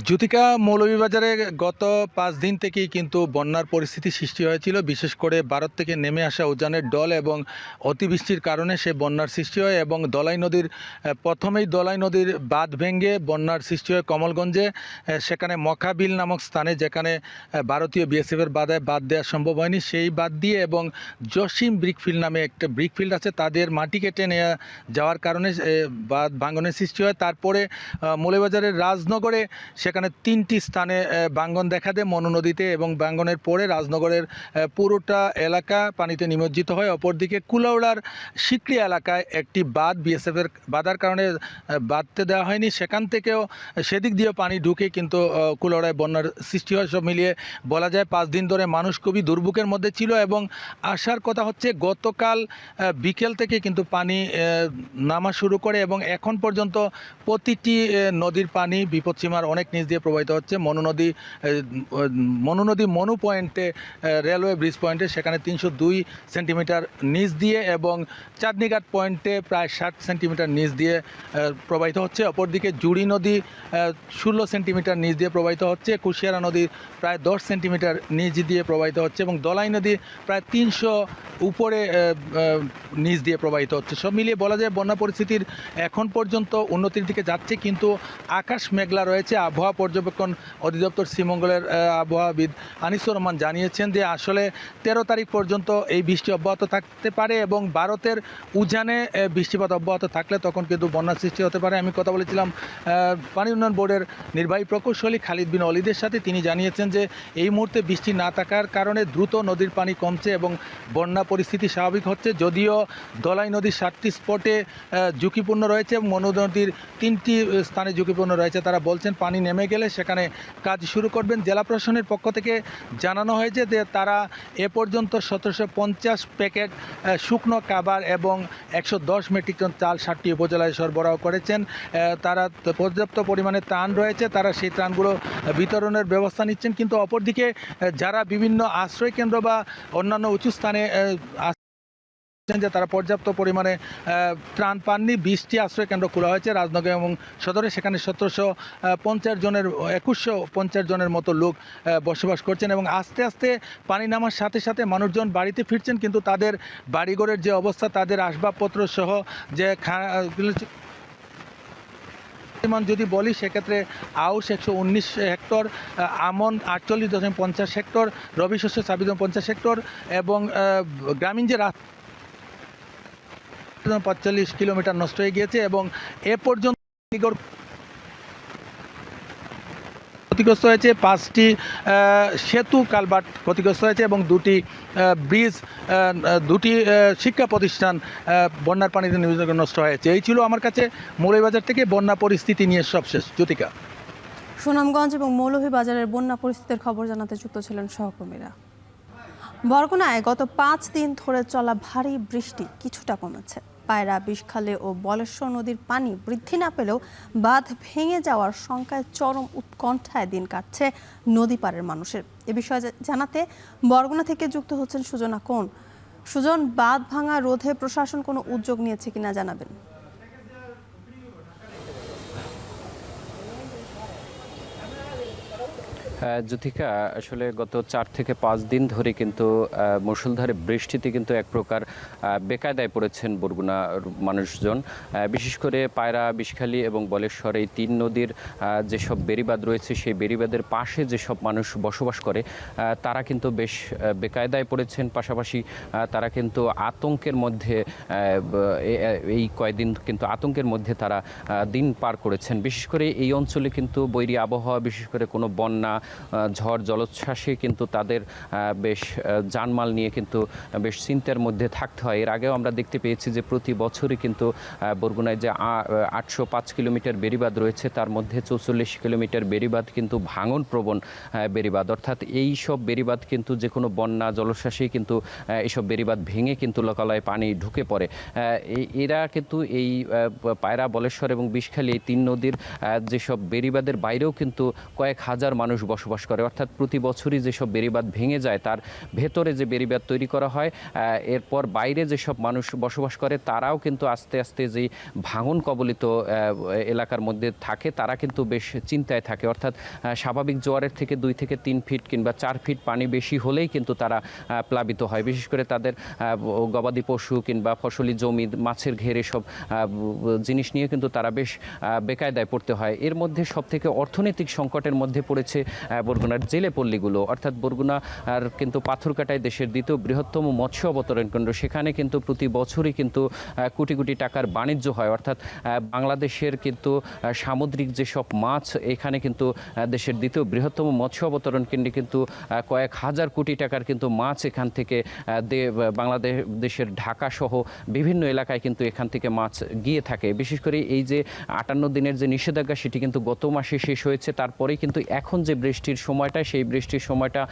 জ্যোতিকা, মৌলভীবাজারে গত 5 দিন থেকেই কিন্তু বন্যার পরিস্থিতি সৃষ্টি হয়েছিল। বিশেষ করে ভারত থেকে নেমে আসা উজানের ঢল এবং অতিবৃষ্টির কারণে সে বন্যার সৃষ্টি হয়, এবং প্রথমেই দলাই নদীর বাঁধ ভেঙে বন্যার সৃষ্টি হয় কমলগঞ্জে। সেখানে মখাবিল নামক স্থানে, যেখানে ভারতীয় বিএসএফের বাঁধ দেওয়া সম্ভব হয়নি, সেই বাঁধ দিয়ে এবং জসিম ব্রিকফিল্ড নামে একটা ব্রিকফিল্ড আছে, তাদের মাটি কেটে নেওয়া যাওয়ার কারণে বাঁধ ভাঙনের সৃষ্টি হয়। তারপরে মৌলভীবাজারের রাজনগরে সেখানে 3টি স্থানে ভাঙ্গন দেখা দেয় মনু নদীতে, এবং ভাঙ্গনের পরে রাজনগরের পুরোটা এলাকা পানিতে নিমজ্জিত হয়। অপরদিকে কুলাউড়ার সিকড়ি এলাকায় একটি বাঁধ বিএসএফের বাঁধার কারণে বাঁধতে দেওয়া হয়নি, সেখান থেকেও সেদিক দিয়ে পানি ঢুকে কিন্তু কুলাউড়ায় বন্যার সৃষ্টি হয়। সব মিলিয়ে বলা যায় 5 দিন ধরে মানুষ খুবই দুর্ভোগের মধ্যে ছিল, এবং আসার কথা হচ্ছে গতকাল বিকেল থেকে কিন্তু পানি নামা শুরু করে, এবং এখন পর্যন্ত প্রতিটি নদীর পানি বিপদসীমার অনেক নিচ দিয়ে প্রবাহিত হচ্ছে। মনু নদী মনু পয়েন্টে, রেলওয়ে ব্রিজ পয়েন্টে সেখানে 302 সেন্টিমিটার নিচ দিয়ে, এবং চাঁদনীঘাট পয়েন্টে প্রায় 60 সেন্টিমিটার নিচ দিয়ে প্রবাহিত হচ্ছে। অপরদিকে জুড়ি নদী 16 সেন্টিমিটার নিচ দিয়ে প্রবাহিত হচ্ছে। কুশিয়ারা নদী প্রায় 10 সেন্টিমিটার নিচ দিয়ে প্রবাহিত হচ্ছে, এবং দলাই নদী প্রায় 300 উপরে নিচ দিয়ে প্রবাহিত হচ্ছে। সব মিলিয়ে বলা যায় বন্যা পরিস্থিতির এখন পর্যন্ত উন্নতির দিকে যাচ্ছে, কিন্তু আকাশ মেঘলা রয়েছে। আবহাওয়া পর্যবেক্ষণ অধিদপ্তর শ্রীমঙ্গলের আবহাওয়াবিদ আনিসুর রহমান জানিয়েছেন যে আসলে 13 তারিখ পর্যন্ত এই বৃষ্টি অব্যাহত থাকতে পারে, এবং ভারতের উজানে বৃষ্টিপাত অব্যাহত থাকলে তখন কিন্তু বন্যার সৃষ্টি হতে পারে। আমি কথা বলেছিলাম পানি উন্নয়ন বোর্ডের নির্বাহী প্রকৌশলী খালিদ বিন অলিদের সাথে। তিনি জানিয়েছেন যে এই মুহূর্তে বৃষ্টি না থাকার কারণে দ্রুত নদীর পানি কমছে এবং বন্যা পরিস্থিতি স্বাভাবিক হচ্ছে। যদিও দলাই নদীর 7টি স্পটে ঝুঁকিপূর্ণ রয়েছে এবং মনু নদীর 3টি স্থানে ঝুঁকিপূর্ণ রয়েছে। তারা বলছেন পানি নেমে গেলে সেখানে কাজ শুরু করবেন। জেলা প্রশাসনের পক্ষ থেকে জানানো হয়েছে যে তারা এ পর্যন্ত 1750 প্যাকেট শুকনো খাবার এবং 110 মেট্রিক টন চাল 7টি উপজেলায় সরবরাহ করেছেন। তারা পর্যাপ্ত পরিমাণে ত্রাণ রয়েছে, তারা সেই ত্রাণগুলো বিতরণের ব্যবস্থা নিচ্ছেন। কিন্তু অপরদিকে যারা বিভিন্ন আশ্রয় কেন্দ্র বা অন্যান্য উঁচু স্থানে যে তারা পর্যাপ্ত পরিমাণে ত্রাণ পাননি, 20টি আশ্রয় কেন্দ্র খোলা হয়েছে রাজনগর এবং সদরে। সেখানে 2150 জনের মতো লোক বসবাস করছেন, এবং আস্তে আস্তে পানি নামার সাথে সাথে মানুষজন বাড়িতে ফিরছেন, কিন্তু তাদের বাড়িঘরের যে অবস্থা, তাদের আসবাবপত্র সহ যে যদি বলি সেক্ষেত্রে আউশ 119 হেক্টর, আমন 48.50 হেক্টর, রবি শস্য 26.50 হেক্টর, এবং গ্রামীণ যে 45 কিলোমিটার নষ্ট হয়ে গিয়েছে। এবং এ পর্যন্ত ক্ষতিগ্রস্ত হয়েছে, 5টি সেতু কালভার্ট ক্ষতিগ্রস্ত হয়েছে, এবং 2টি ব্রিজ, 2টি শিক্ষা প্রতিষ্ঠান বন্যার পানিতে নষ্ট হয়েছে। এই ছিল আমার কাছে মৌলভীবাজার থেকে বন্যা পরিস্থিতি নিয়ে সবশেষ। জ্যোতিকা। সুনামগঞ্জ এবং মৌলভীবাজারের বন্যা পরিস্থিতির খবর জানাতে যুক্ত ছিলেন সহকর্মীরা। বরগুনায় গত 5 দিন ধরে চলা ভারী বৃষ্টি কিছুটা কমেছে। পায়রা, বিষখালী ও বলেশ্বর নদীর পানি বৃদ্ধি না পেলেও বাঁধ ভেঙে যাওয়ার শঙ্কায় চরম উৎকণ্ঠায় দিন কাটছে নদী পাড়ের মানুষের। এ বিষয়ে জানাতে বরগুনা থেকে যুক্ত হচ্ছেন সুজন আকন। সুজন, বাঁধ ভাঙা রোধে প্রশাসন কোনো উদ্যোগ নিয়েছে কিনা জানাবেন। জ্যোতিকা, আসলে গত 4 থেকে 5 দিন ধরে কিন্তু মুষলধারে বৃষ্টিতে কিন্তু এক প্রকার বেকায়দায় পড়েছেন বরগুনার মানুষজন। বিশেষ করে পায়রা, বিষখালী এবং বলেশ্বর এই 3 নদীর যেসব বেড়িবাঁধ রয়েছে, সেই বেড়িবাঁধের পাশে যেসব মানুষ বসবাস করে তারা কিন্তু বেশ বেকায়দায় পড়েছেন। পাশাপাশি তারা কিন্তু আতঙ্কের মধ্যে এই কয়েকদিন কিন্তু আতঙ্কের মধ্যে তারা দিন পার করেছেন। বিশেষ করে এই অঞ্চলে কিন্তু বৈরী আবহাওয়া, বিশেষ করে কোনো বন্যা, ঝড়, জলোচ্ছ্বাসে কিন্তু তাদের বেশ জানমাল নিয়ে কিন্তু বেশ চিন্তার মধ্যে থাকতে হয়। এর আগেও আমরা দেখতে পেয়েছি যে প্রতি বছরই কিন্তু বরগুনায় যে 805 কিলোমিটার বেড়িবাঁধ রয়েছে, তার মধ্যে 44 কিলোমিটার বেড়িবাঁধ কিন্তু ভাঙন প্রবণ বেড়িবাঁধ। অর্থাৎ এই সব বেড়িবাঁধ কিন্তু যে কোনো বন্যা, জলোচ্ছ্বাসেই কিন্তু এইসব বেড়িবাঁধ ভেঙে কিন্তু লোকালয়ে পানি ঢুকে পড়ে। এরা কিন্তু এই পায়রা, বলেশ্বর এবং বিষখালী এই 3 নদীর যেসব বেড়িবাঁধের বাইরেও কিন্তু কয়েক হাজার মানুষ বসবাস করে। অর্থাৎ প্রতি বছরই যেসব বেড়িবাঁধ ভেঙে যায়, তার ভেতরে যে বেড়িবাঁধ তৈরি করা হয়, এরপর বাইরে যেসব মানুষ বসবাস করে তারাও কিন্তু আস্তে আস্তে যেই ভাঙন কবলিত এলাকার মধ্যে থাকে, তারা কিন্তু বেশ চিন্তায় থাকে। অর্থাৎ স্বাভাবিক জোয়ারের থেকে 2 থেকে 3 ফিট কিংবা 4 ফিট পানি বেশি হলেই কিন্তু তারা প্লাবিত হয়। বিশেষ করে তাদের গবাদি পশু কিংবা ফসলি জমি, মাছের ঘের, এসব জিনিস নিয়ে কিন্তু তারা বেশ বেকায়দায় পড়তে হয়। এর মধ্যে সবথেকে অর্থনৈতিক সংকটের মধ্যে পড়েছে বরগুনার জেলে পল্লীগুলো, অর্থাৎ বরগুনার কিন্তু পাথরকাটায় দেশের দ্বিতীয় বৃহত্তম মৎস্য অবতরণ কেন্দ্র। সেখানে কিন্তু প্রতি বছরই কিন্তু কোটি কোটি টাকার বাণিজ্য হয়, অর্থাৎ বাংলাদেশের কিন্তু সামুদ্রিক যেসব মাছ, এখানে কিন্তু দেশের দ্বিতীয় বৃহত্তম মৎস্য অবতরণ কেন্দ্রে কিন্তু কয়েক হাজার কোটি টাকার কিন্তু মাছ এখান থেকে বাংলাদেশের ঢাকা সহ বিভিন্ন এলাকায় কিন্তু এখান থেকে মাছ গিয়ে থাকে। বিশেষ করে এই যে 58 দিনের যে নিষেধাজ্ঞা, সেটি কিন্তু গত মাসে শেষ হয়েছে। তারপরেই কিন্তু এখন যে বৃষ্টির সময়টা, সেই বৃষ্টির সময়টা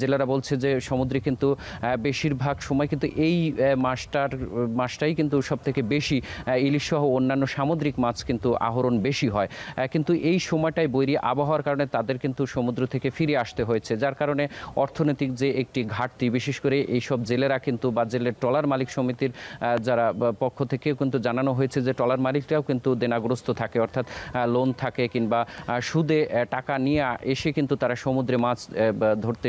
জেলেরা বলছে যে সমুদ্রে কিন্তু বেশিরভাগ সময় কিন্তু এই মাসটাই কিন্তু সব থেকে বেশি ইলিশ সহ অন্যান্য সামুদ্রিক মাছ কিন্তু আহরণ বেশি হয়। কিন্তু এই সময়টায় বৈরী আবহাওয়ার কারণে তাদের কিন্তু সমুদ্র থেকে ফিরে আসতে হয়েছে, যার কারণে অর্থনৈতিক যে একটি ঘাটতি, বিশেষ করে এইসব জেলেরা কিন্তু বা জেলের ট্রলার মালিক সমিতির যারা পক্ষ থেকেও কিন্তু জানানো হয়েছে যে ট্রলার মালিকরাও কিন্তু দেনাগ্রস্ত থাকে, অর্থাৎ লোন থাকে কিংবা সুদে টাকা নিয়ে এসে কিন্তু তারা সমুদ্রে মাছ ধরতে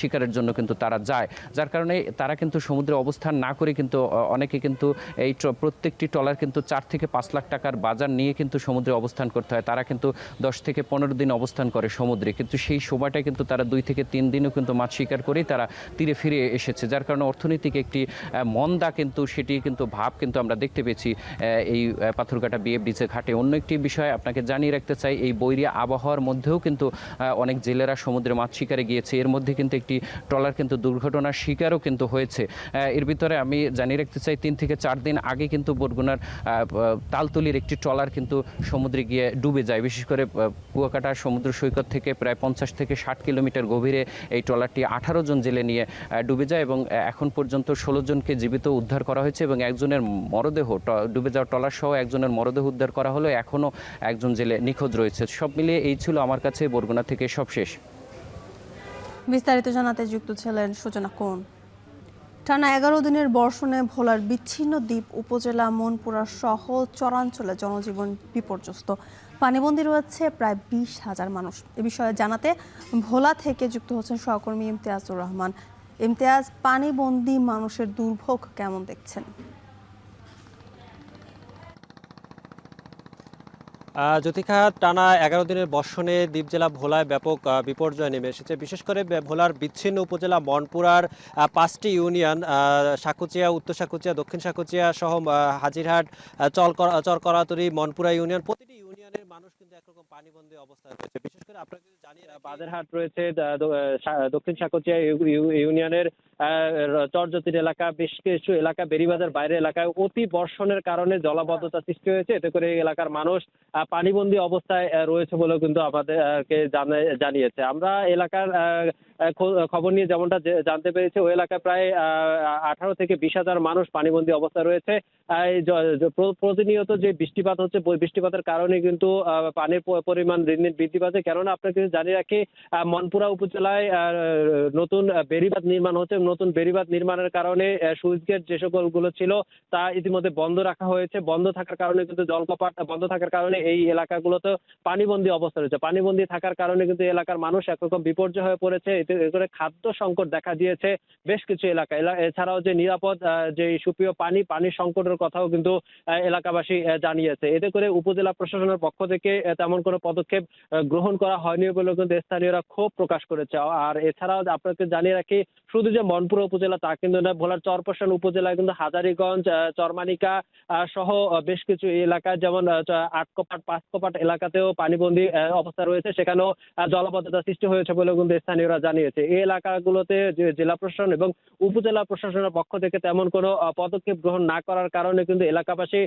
শিকারের জন্য কিন্তু তারা যায়, যার কারণে তারা কিন্তু সমুদ্রে অবস্থান না করে কিন্তু অনেকে কিন্তু এই প্রত্যেকটি ট্রলার কিন্তু 4 থেকে 5 লাখ টাকার বাজার নিয়ে কিন্তু সমুদ্রে অবস্থান করতে হয়। তারা কিন্তু 10 থেকে 15 দিন অবস্থান করে সমুদ্রে, কিন্তু সেই সময়টায় কিন্তু তারা 2 থেকে 3 দিনও কিন্তু মাছ শিকার করেই তারা তীরে ফিরে এসেছে, যার কারণে অর্থনৈতিক একটি মন্দা কিন্তু সেটি কিন্তু ভাব কিন্তু আমরা দেখতে পেয়েছি এই পাথরঘাটা বিএফডিসি ঘাটে। অন্য একটি বিষয় আপনাকে জানিয়ে রাখতে চাই, এই বৈরী আবহাওয়ার মধ্যেও কিন্তু অনেক জেলেরা সমুদ্রে মাছ শিকারে গিয়েছে। এর মধ্যে কিন্তু একটি ট্রলার কিন্তু দুর্ঘটনার শিকারও কিন্তু হয়েছে। এর ভিতরে আমি জানিয়ে রাখতে চাই 3 থেকে 4 দিন আগে কিন্তু বরগুনার তালতলির একটি ট্রলার কিন্তু সমুদ্রে গিয়ে ডুবে যায়। বিশেষ করে কুয়াকাটা সমুদ্র সৈকত থেকে প্রায় 50 থেকে 60 কিলোমিটার গভীরে এই ট্রলারটি 18 জন জেলে নিয়ে ডুবে যায় এবং এখন পর্যন্ত 16 জনকে জীবিত উদ্ধার করা হয়েছে এবং একজনের মরদেহ, ডুবে যাওয়া ট্রলার সহ একজনের মরদেহ উদ্ধার করা হলো। এখনও একজন জেলে নিখোঁজ রয়েছে। সব মিলিয়ে এই ছিল আমার কাছে বরগুনা থেকে সবশেষ। বিস্তারিত জানাতে যুক্ত ছিলেন সূচনা কোন। টানা 11 দিনের বর্ষণে ভোলার বিচ্ছিন্ন দ্বীপ উপজেলা মনপুরা সহ চরাঞ্চলে জনজীবন বিপর্যস্ত। পানিবন্দী রয়েছে প্রায় 20,000 মানুষ। এ বিষয়ে জানাতে ভোলা থেকে যুক্ত হচ্ছেন সহকর্মী ইমতিয়াজুর রহমান। ইমতিয়াজ, পানিবন্দী মানুষের দুর্ভোগ কেমন দেখছেন? জ্যোতিকা, টানা 11 দিনের বর্ষণে দ্বীপ জেলা ভোলায় ব্যাপক বিপর্যয় নেমে এসেছে। বিশেষ করে ভোলার বিচ্ছিন্ন উপজেলা মনপুরার 5টি ইউনিয়ন, সাকুচিয়া, উত্তর সাকুচিয়া, দক্ষিণ সাকুচিয়া সহ হাজিরহাট, চরকরাতুরি, মনপুরা ইউনিয়ন, প্রতিটি ইউনিয়নের মানুষ কিন্তু একরকম পানিবন্দী অবস্থায় রয়েছে। বিশেষ করে আপনাকে জানিয়ে বাদেরহাট রয়েছে, দক্ষিণ সাকুচিয়া ইউনিয়নের চরজতির এলাকা, বেশ কিছু এলাকা বেরিবাজার বাইরের এলাকায় অতি বর্ষণের কারণে জলাবদ্ধতা সৃষ্টি হয়েছে। এতে করে এই এলাকার মানুষ পানিবন্দী অবস্থায় রয়েছে বলেও কিন্তু আমাদেরকে জানিয়েছে। আমরা এলাকার খবর নিয়ে যেমনটা জানতে পেরেছি, ওই এলাকায় প্রায় 18 থেকে 20,000 মানুষ পানিবন্দী অবস্থায় রয়েছে। প্রতিনিয়ত যে বৃষ্টিপাত হচ্ছে, বৃষ্টিপাতের কারণে কিন্তু পানির পরিমাণ দিন দিন বৃদ্ধি পাচ্ছে। কেননা আপনাকে জানিয়ে রাখি, মনপুরা উপজেলায় নতুন বেড়িবাঁধ নির্মাণ হচ্ছে। নতুন বেড়িবাঁধ নির্মাণের কারণে সুইচ গেট যে সকলগুলো ছিল তা ইতিমধ্যে বন্ধ রাখা হয়েছে। বন্ধ থাকার কারণে কিন্তু জলকপাট বন্ধ থাকার কারণে এই এলাকাগুলোতে পানিবন্দী অবস্থা রয়েছে। পানিবন্দী থাকার কারণে কিন্তু এলাকার মানুষ একরকম বিপর্যয় হয়ে পড়েছে। এতে করে খাদ্য সংকট দেখা দিয়েছে বেশ কিছু এলাকায়। এছাড়াও যে নিরাপদ যে সুপ্রিয় পানির সংকটের কথাও কিন্তু এলাকাবাসী জানিয়েছে। এতে করে উপজেলা প্রশাসনের পক্ষ থেকে তেমন কোনো পদক্ষেপ গ্রহণ করা হয়নি বলে কিন্তু স্থানীয়রা ক্ষোভ প্রকাশ করেছে। আর এছাড়াও আপনাকে জানিয়ে রাখি, শুধু যে মনপুরা উপজেলা তা কিন্তু না, ভোলার চরপেশন উপজেলায় কিন্তু হাজারীগঞ্জ, চরমানিকা সহ বেশ কিছু এলাকায়, যেমন 8 কপাট 5 কপাট এলাকাতেও পানিবন্দী অবস্থা রয়েছে। সেখানেও জলাবদ্ধতা সৃষ্টি হয়েছে বলে কিন্তু স্থানীয়রা জানিয়েছে। এই এলাকাগুলোতে যে জেলা প্রশাসন এবং উপজেলা প্রশাসনের পক্ষ থেকে তেমন কোনো পদক্ষেপ গ্রহণ না করার কারণে কিন্তু এলাকাবাসী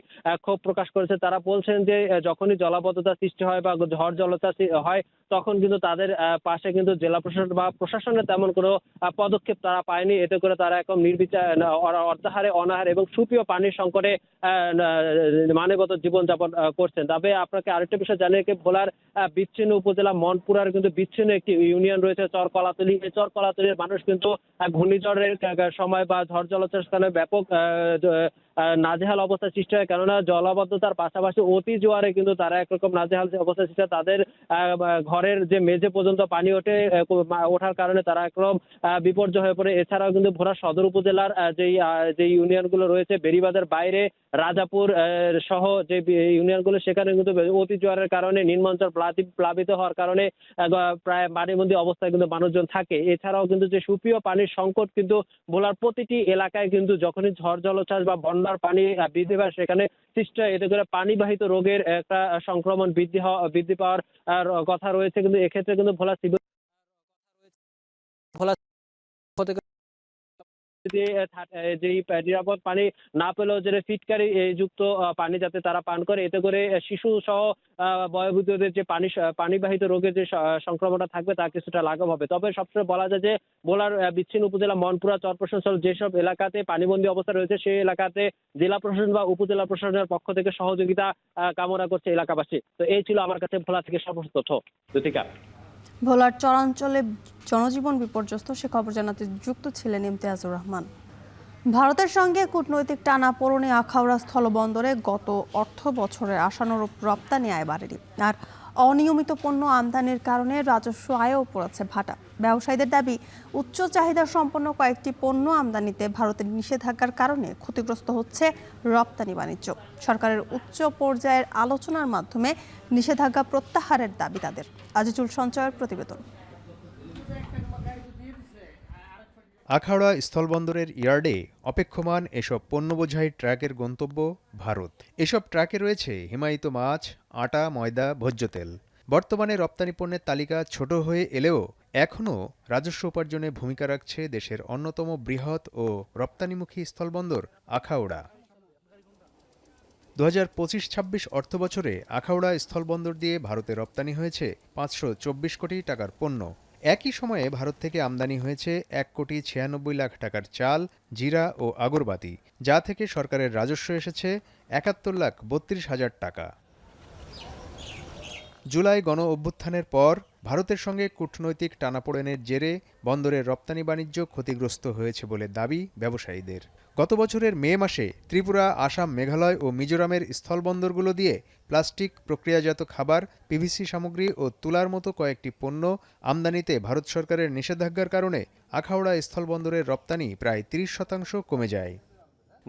ক্ষোভ প্রকাশ করেছে। তারা বলছেন যে যখনই জলাবদ্ধতা সৃষ্টি হয় বা ঝড় জলতা হয়, তখন কিন্তু তাদের পাশে কিন্তু জেলা প্রশাসন বা প্রশাসনের তেমন কোনো পদক্ষেপ তারা পায়নি। এতে করে তারা এখন নির্বিচার, অর্ধাহারে, অনাহারে এবং সুপ্রিয় পানির সংকটে মানবত জীবনযাপন করছেন। তবে আপনাকে আরেকটা বিষয় জানিয়ে রাখি, ভোলার বিচ্ছিন্ন উপজেলা মনপুরার কিন্তু বিচ্ছিন্ন একটি ইউনিয়ন রয়েছে চরকলাতলি। এই চরকলাতলির মানুষ কিন্তু ঘূর্ণিঝড়ের সময় বা ঝড় জলোচ্ছ্বাসের ব্যাপক নাজেহাল অবস্থা সৃষ্টি হয়, কেননা জলাবদ্ধতার পাশাপাশি অতি জোয়ারে কিন্তু তারা একরকম নাজেহাল অবস্থা সৃষ্টি হয়। তাদের ঘরের যে মেঝে পর্যন্ত পানি ওঠার কারণে তারা একরকম বিপর্যয় হয়ে পড়ে। এছাড়াও কিন্তু ভোলা সদর উপজেলার যে ইউনিয়নগুলো রয়েছে, বেড়িবাঁধের বাইরে রাজাপুর সহ যে ইউনিয়নগুলো, সেখানে কিন্তু অতি জোয়ারের কারণে নিম্নাঞ্চল প্লাবিত হওয়ার কারণে প্রায় পানিবন্দী অবস্থায় কিন্তু মানুষজন থাকে। এছাড়াও কিন্তু যে সুপেয় পানির সংকট কিন্তু ভোলার প্রতিটি এলাকায় কিন্তু যখনই ঝড় জলোচ্ছ্বাস বা বন্যার পানি বৃদ্ধি পায় সেখানে সৃষ্টি হয়। এতে করে পানিবাহিত রোগের একটা সংক্রমণ বৃদ্ধি পাওয়ার কথা রয়েছে। কিন্তু এক্ষেত্রে কিন্তু ভোলা সিভিল যেই নিরাপদ পানি না পেলেও যে ফিটকারি যুক্ত পানি যাতে তারা পান করে, এতে করে শিশু সহ বয়োবৃদ্ধদের যে পানিবাহিত রোগের যে সংক্রমণটা থাকবে তা কিছুটা লাঘব হবে। তবে সবসময় বলা যায় যে ভোলার বিচ্ছিন্ন উপজেলা মনপুরা চরপ্রশাসন সহ যেসব এলাকাতে পানিবন্দী অবস্থা রয়েছে সেই এলাকাতে জেলা প্রশাসন বা উপজেলা প্রশাসনের পক্ষ থেকে সহযোগিতা কামনা করছে এলাকাবাসী। তো এই ছিল আমার কাছে ভোলা থেকে সর্বশেষ তথ্য। জ্যোতিকা। ভোলার চরাঞ্চলে জনজীবন বিপর্যস্ত, সে খবর জানাতে যুক্ত ছিলেন ইমতিয়াজুর রহমান। ভারতের সঙ্গে কূটনৈতিক টানাপোড়েনে আখাউড়া স্থলবন্দরে গত অর্থ বছরের আশানুরূপ রপ্তানি আয় বাড়েনি, আর অনিয়মিত পণ্য আমদানির কারণে রাজস্ব আয়ও পড়েছে ভাটা। ব্যবসায়ীদের দাবি, উচ্চ চাহিদা সম্পন্ন কয়েকটি পণ্য আমদানিতে ভারতের নিষেধাজ্ঞার কারণে ক্ষতিগ্রস্ত হচ্ছে রপ্তানি বাণিজ্য। সরকারের উচ্চ পর্যায়ের আলোচনার মাধ্যমে নিষেধাজ্ঞা প্রত্যাহারের দাবি তাদের। আজিজুল সঞ্চয়ের প্রতিবেদন। আখাউড়া স্থলবন্দরের ইয়ার্ডে অপেক্ষমান এসব পণ্যবোঝাই ট্রাকের গন্তব্য ভারত। এসব ট্রাকে রয়েছে হিমায়িত মাছ, আটা, ময়দা, ভোজ্য তেল। বর্তমানে রপ্তানি পণ্যের তালিকা ছোট হয়ে এলেও এখনও রাজস্ব উপার্জনে ভূমিকা রাখছে দেশের অন্যতম বৃহৎ ও রপ্তানিমুখী স্থলবন্দর আখাউড়া। 2025-26 অর্থবছরে আখাউড়া স্থলবন্দর দিয়ে ভারতে রপ্তানি হয়েছে 524 কোটি টাকার পণ্য। একই সময়ে ভারত থেকে আমদানি হয়েছে 1,96,00,000 টাকার চাল, জিরা ও আগরবাতি, যা থেকে সরকারের রাজস্ব এসেছে 71,32,000 টাকা। জুলাই গণ অভ্যুত্থানের পর ভারতের সঙ্গে কূটনৈতিক টানাপোড়েনের জেরে বন্দরের রপ্তানি বাণিজ্য ক্ষতিগ্রস্ত হয়েছে বলে দাবি ব্যবসায়ীদের। গত বছরের মে মাসে ত্রিপুরা, আসাম, মেঘালয় ও মিজোরামের স্থলবন্দরগুলো দিয়ে প্লাস্টিক, প্রক্রিয়াজাত খাবার, পিভিসি সামগ্রী ও তুলার মতো কয়েকটি পণ্য আমদানিতে ভারত সরকারের নিষেধাজ্ঞার কারণে আখাউড়া স্থলবন্দরের রপ্তানি প্রায় 30% কমে যায়।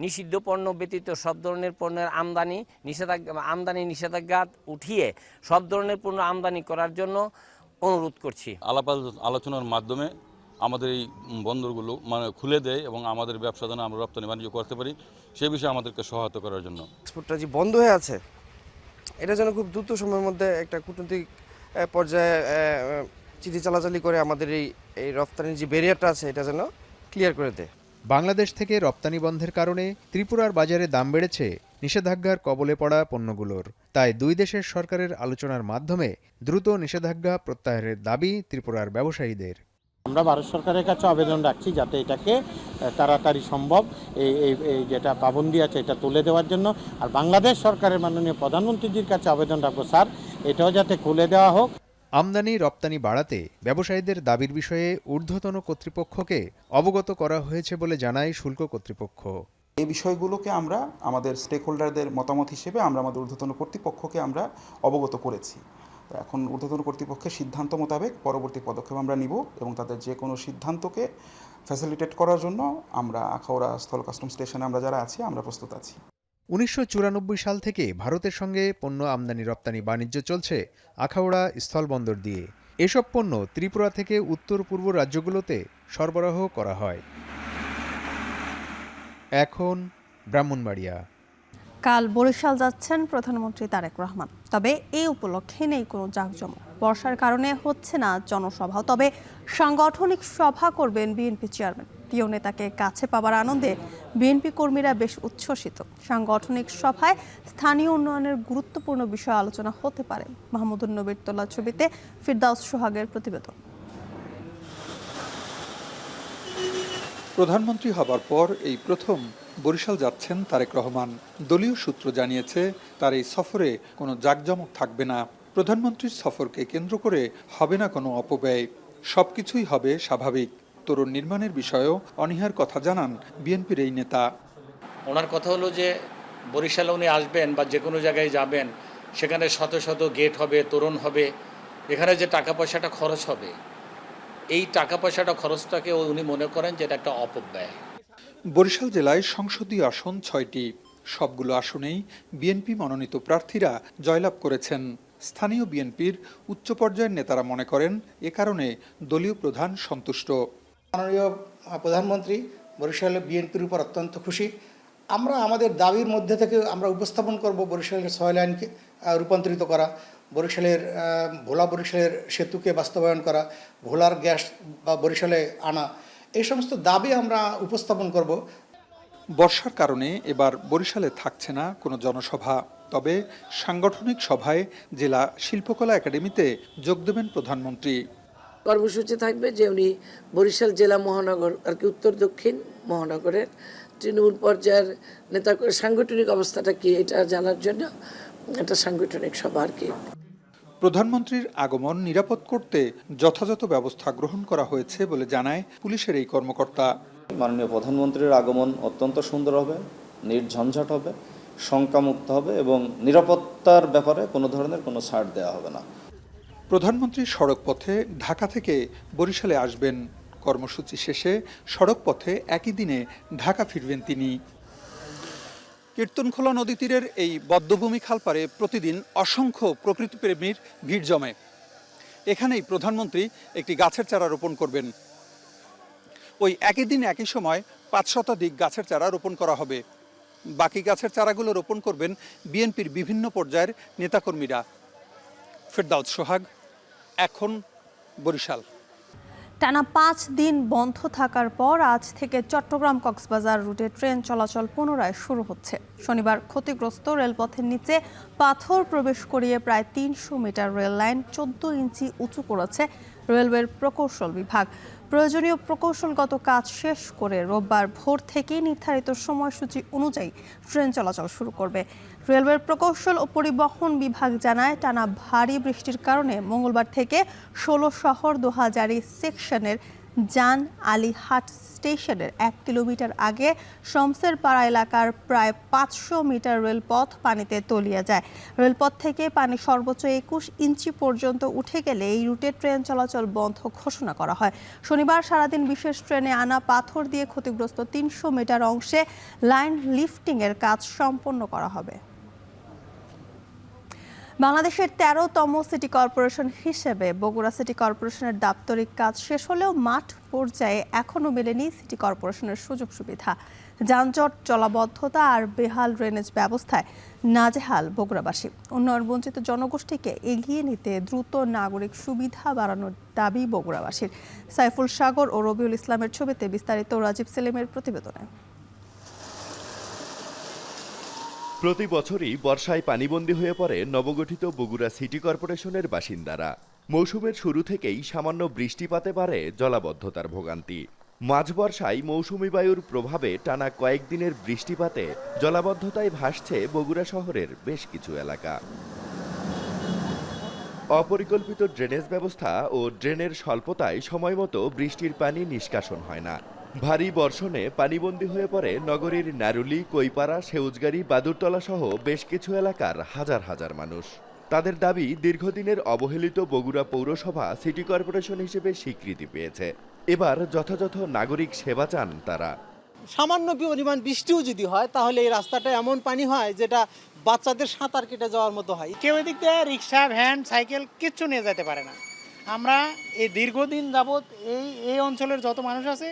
নিষিদ্ধ পণ্য ব্যতীত সব ধরনের পণ্যের আমদানি নিষেধাজ্ঞা উঠিয়ে সব ধরনের পণ্য আমদানি করার জন্য অনুরোধ করছি। আলোচনার মাধ্যমে আমাদের এই বন্দরগুলো খুলে দেয় এবং আমাদের ব্যবসা যেন আমরা রপ্তানি বাণিজ্য করতে পারি, সে বিষয়ে আমাদেরকে সহায়তা করার জন্য। এক্সপোর্টটা যে বন্ধ হয়ে আছে, এটা যেন খুব দ্রুত সময়ের মধ্যে একটা কূটনৈতিক পর্যায়ে চিঠি চালাচালি করে আমাদের এই রপ্তানির যে ব্যারিয়ারটা আছে এটা যেন ক্লিয়ার করে দেয়। বাংলাদেশ থেকে রপ্তানি বন্ধের কারণে ত্রিপুরার বাজারে দাম বেড়েছে নিষেধাজ্ঞার কবলে পড়া পণ্যগুলোর। তাই দুই দেশের সরকারের আলোচনার মাধ্যমে দ্রুত নিষেধাজ্ঞা প্রত্যাহারের দাবি ত্রিপুরার ব্যবসায়ীদের। আমরা ভারত সরকারের কাছে আবেদন রাখছি যাতে এটাকে তাড়াতাড়ি সম্ভব এই যেটা পাবন্দি আছে এটা তুলে দেওয়ার জন্য। আর বাংলাদেশ সরকারের মাননীয় প্রধানমন্ত্রীজির কাছে আবেদন রাখবো, স্যার এটাও যাতে খুলে দেওয়া হোক। আমদানি রপ্তানি বাড়াতে ব্যবসায়ীদের দাবির বিষয়ে ঊর্ধ্বতন কর্তৃপক্ষকে অবগত করা হয়েছে বলে জানায় শুল্ক কর্তৃপক্ষ। এই বিষয়গুলোকে আমরা আমাদের স্টেক হোল্ডারদের মতামত হিসেবে আমরা আমাদের ঊর্ধ্বতন কর্তৃপক্ষকে আমরা অবগত করেছি। এখন ঊর্ধ্বতন কর্তৃপক্ষের সিদ্ধান্ত মোতাবেক পরবর্তী পদক্ষেপ আমরা নিব এবং তাদের যে কোনো সিদ্ধান্তকে ফ্যাসিলিটেট করার জন্য আমরা আখাউড়া স্থল কাস্টম স্টেশনে আমরা যারা আছি আমরা প্রস্তুত আছি। 1994 সাল থেকে ভারতের সঙ্গে পণ্য আমদানি রপ্তানি বাণিজ্য চলছে আখাউড়া স্থলবন্দর দিয়ে। এসব পণ্য ত্রিপুরা থেকে উত্তর পূর্ব রাজ্যগুলোতে সরবরাহ করা হয়। এখন ব্রাহ্মণবাড়িয়া। কাল বরিশাল যাচ্ছেন প্রধানমন্ত্রী তারেক রহমান, তবে এই উপলক্ষে নেই কোনো জাঁকজমক। বর্ষার কারণে হচ্ছে না জনসভা, তবে সাংগঠনিক সভা করবেন বিএনপি চেয়ারম্যান। প্রিয় নেতাকে কাছে পাওয়ার আনন্দে বিএনপি কর্মীরা বেশ উচ্ছ্বসিত। সাংগঠনিক সভায় স্থানীয় উন্নয়নের গুরুত্বপূর্ণ বিষয় আলোচনা হতে পারে। মাহমুদুন নবীর তোলা ছবিতে ফিরদাউস সোহাগের প্রতিবেদন। প্রধানমন্ত্রী হবার পর এই প্রথম বরিশাল যাচ্ছেন তারেক রহমান। দলীয় সূত্র জানিয়েছে তার এই সফরে কোনো জাঁকজমক থাকবে না। প্রধানমন্ত্রীর সফরকে কেন্দ্র করে হবে না কোনো অপব্যয়, সবকিছুই হবে স্বাভাবিক। তরুণ নির্মাণের বিষয়েও অনীহার কথা জানান বিএনপির এই নেতা। ওনার কথা হলো যে বরিশালে উনি আসবেন বা যে কোনো জায়গায় যাবেন, সেখানে শত শত গেট হবে, তোরণ হবে, এখানে যে টাকা পয়সাটা খরচ হবে, এই টাকা পয়সাটা খরচটাকে উনি মনে করেন যে এটা একটা অপব্যয়। বরিশাল জেলায় সংসদীয় আসন 6টি, সবগুলো আসনেই বিএনপি মনোনীত প্রার্থীরা জয়লাভ করেছেন। স্থানীয় বিএনপির উচ্চ পর্যায়ের নেতারা মনে করেন এ কারণে দলীয় প্রধান সন্তুষ্ট। মাননীয় প্রধানমন্ত্রী বরিশালের বিএনপির উপর অত্যন্ত খুশি। আমরা আমাদের দাবির মধ্যে থেকে আমরা উপস্থাপন করব বরিশালের 6 লাইনকে রূপান্তরিত করা, ভোলা বরিশালের সেতুকে বাস্তবায়ন করা, ভোলার গ্যাস বা বরিশালে আনা, এই সমস্ত দাবি আমরা উপস্থাপন করব। বর্ষার কারণে এবার বরিশালে থাকছে না কোনো জনসভা, তবে সাংগঠনিক সভায় জেলা শিল্পকলা একাডেমিতে যোগ দেবেন প্রধানমন্ত্রী। কর্মসূচি থাকবে যে উনি বরিশাল জেলা মহানগর আর কি উত্তর দক্ষিণ মহানগরের তৃণমূল পর্যায়ের নেতা সাংগঠনিক অবস্থাটা কি এটা জানার জন্য একটা সাংগঠনিক সভা আর কি। প্রধানমন্ত্রীর আগমন নিরাপদ করতে যথাযথ ব্যবস্থা গ্রহণ করা হয়েছে বলে জানায় পুলিশের এই কর্মকর্তা। মাননীয় প্রধানমন্ত্রীর আগমন অত্যন্ত সুন্দর হবে, নির্ঝঞ্ঝাট হবে, শঙ্কামুক্ত হবে এবং নিরাপত্তার ব্যাপারে কোনো ধরনের কোনো ছাড় দেওয়া হবে না। প্রধানমন্ত্রী সড়ক পথে ঢাকা থেকে বরিশালে আসবেন। কর্মসূচি শেষে সড়ক পথে একই দিনে ঢাকা ফিরবেন তিনি। কীর্তনখোলা নদী তীরের এই বদ্ধভূমি খালপাড়ে প্রতিদিন অসংখ্য প্রকৃতিপ্রেমীর ভিড় জমে। এখানেই প্রধানমন্ত্রী একটি গাছের চারা রোপণ করবেন। ওই একই দিন একই সময় 5 শতাধিক গাছের চারা রোপণ করা হবে। বাকি গাছের চারাগুলো রোপণ করবেন বিএনপির বিভিন্ন পর্যায়ের নেতাকর্মীরা। ফেরদাউস সোহাগ, এখন বরিশাল। টানা 5 দিন বন্ধ থাকার পর আজ থেকে চট্টগ্রাম কক্সবাজার রুটে ট্রেন চলাচল পুনরায় শুরু হচ্ছে। শনিবার ক্ষতিগ্রস্ত রেলপথের নিচে পাথর প্রবেশ করিয়ে প্রায় 300 মিটার রেল লাইন 14 ইঞ্চি উঁচু করেছে রেলওয়ের প্রকৌশল বিভাগ। প্রয়োজনীয় প্রকৌশলগত কাজ শেষ করে রোববার ভোর থেকেই নির্ধারিত সময়সূচি অনুযায়ী ট্রেন চলাচল শুরু করবে। রেলওয়ের প্রকৌশল ও পরিবহন বিভাগ জানায়, টানা ভারী বৃষ্টির কারণে মঙ্গলবার থেকে 16 শহর 2000 সেকশনের জান আলীহাট স্টেশনের 1 কিলোমিটার আগে শমসের পাড়া এলাকার প্রায় 500 মিটার রেলপথ পানিতে তলিয়ে যায়। রেলপথ থেকে পানি সর্বোচ্চ 21 ইঞ্চি পর্যন্ত উঠে গেলে এই রুটে ট্রেন চলাচল বন্ধ ঘোষণা করা হয়। শনিবার সারাদিন বিশেষ ট্রেনে আনা পাথর দিয়ে ক্ষতিগ্রস্ত 300 মিটার অংশে লাইন লিফটিংয়ের কাজ সম্পন্ন করা হবে। বাংলাদেশের 13তম সিটি কর্পোরেশন হিসেবে বগুড়া সিটি কর্পোরেশনের দাপ্তরিক কাজ শেষ হলেও মাঠ পর্যায়ে এখনও মেলেনি সিটি কর্পোরেশনের সুযোগ সুবিধা। যানজট, জলাবদ্ধতা আর বেহাল ড্রেনেজ ব্যবস্থায় নাজেহাল বগুড়াবাসী। উন্নয়ন বঞ্চিত জনগোষ্ঠীকে এগিয়ে নিতে দ্রুত নাগরিক সুবিধা বাড়ানোর দাবি বগুড়াবাসীর। সাইফুল সাগর ও রবিউল ইসলামের ছবিতে বিস্তারিত রাজীব সেলিমের প্রতিবেদনে। প্রতি বছরই বর্ষায় পানিবন্দী হয়ে পড়ে নবগঠিত বগুড়া সিটি কর্পোরেশনের বাসিন্দারা। মৌসুমের শুরু থেকেই সামান্য বৃষ্টিপাতে বাড়ে জলাবদ্ধতার ভোগান্তি। মাঝ বর্ষায় মৌসুমি বায়ুর প্রভাবে টানা কয়েকদিনের বৃষ্টিপাতে জলাবদ্ধতায় ভাসছে বগুড়া শহরের বেশ কিছু এলাকা। অপরিকল্পিত ড্রেনেজ ব্যবস্থা ও ড্রেনের স্বল্পতায় সময়মতো বৃষ্টির পানি নিষ্কাশন হয় না। ভারী বর্ষণে পানিবন্দী হয়ে পড়ে নগরীর নারুলি, কৈপাড়া, সেউজগাড়ি, বাদুরতলা সহ বেশ কিছু এলাকার হাজার হাজার মানুষ। তাদের দাবি, দীর্ঘদিনের অবহেলিত বগুড়া পৌরসভা সিটি কর্পোরেশন হিসেবে স্বীকৃতি পেয়েছে। এবার যথাযথ নাগরিক সেবা চান তারা। সামান্য পরিমাণ বৃষ্টিও যদি হয় তাহলে এই রাস্তাটা এমন পানি হয় যেটা বাচ্চাদের সাঁতার কেটে যাওয়ার মতো হয়। কেউ এদিক দিয়ে রিক্সা, ভ্যান, সাইকেল কিচ্ছু নিয়ে যেতে পারে না। আমরা এই দীর্ঘদিন যাবৎ এই অঞ্চলের যত মানুষ আছে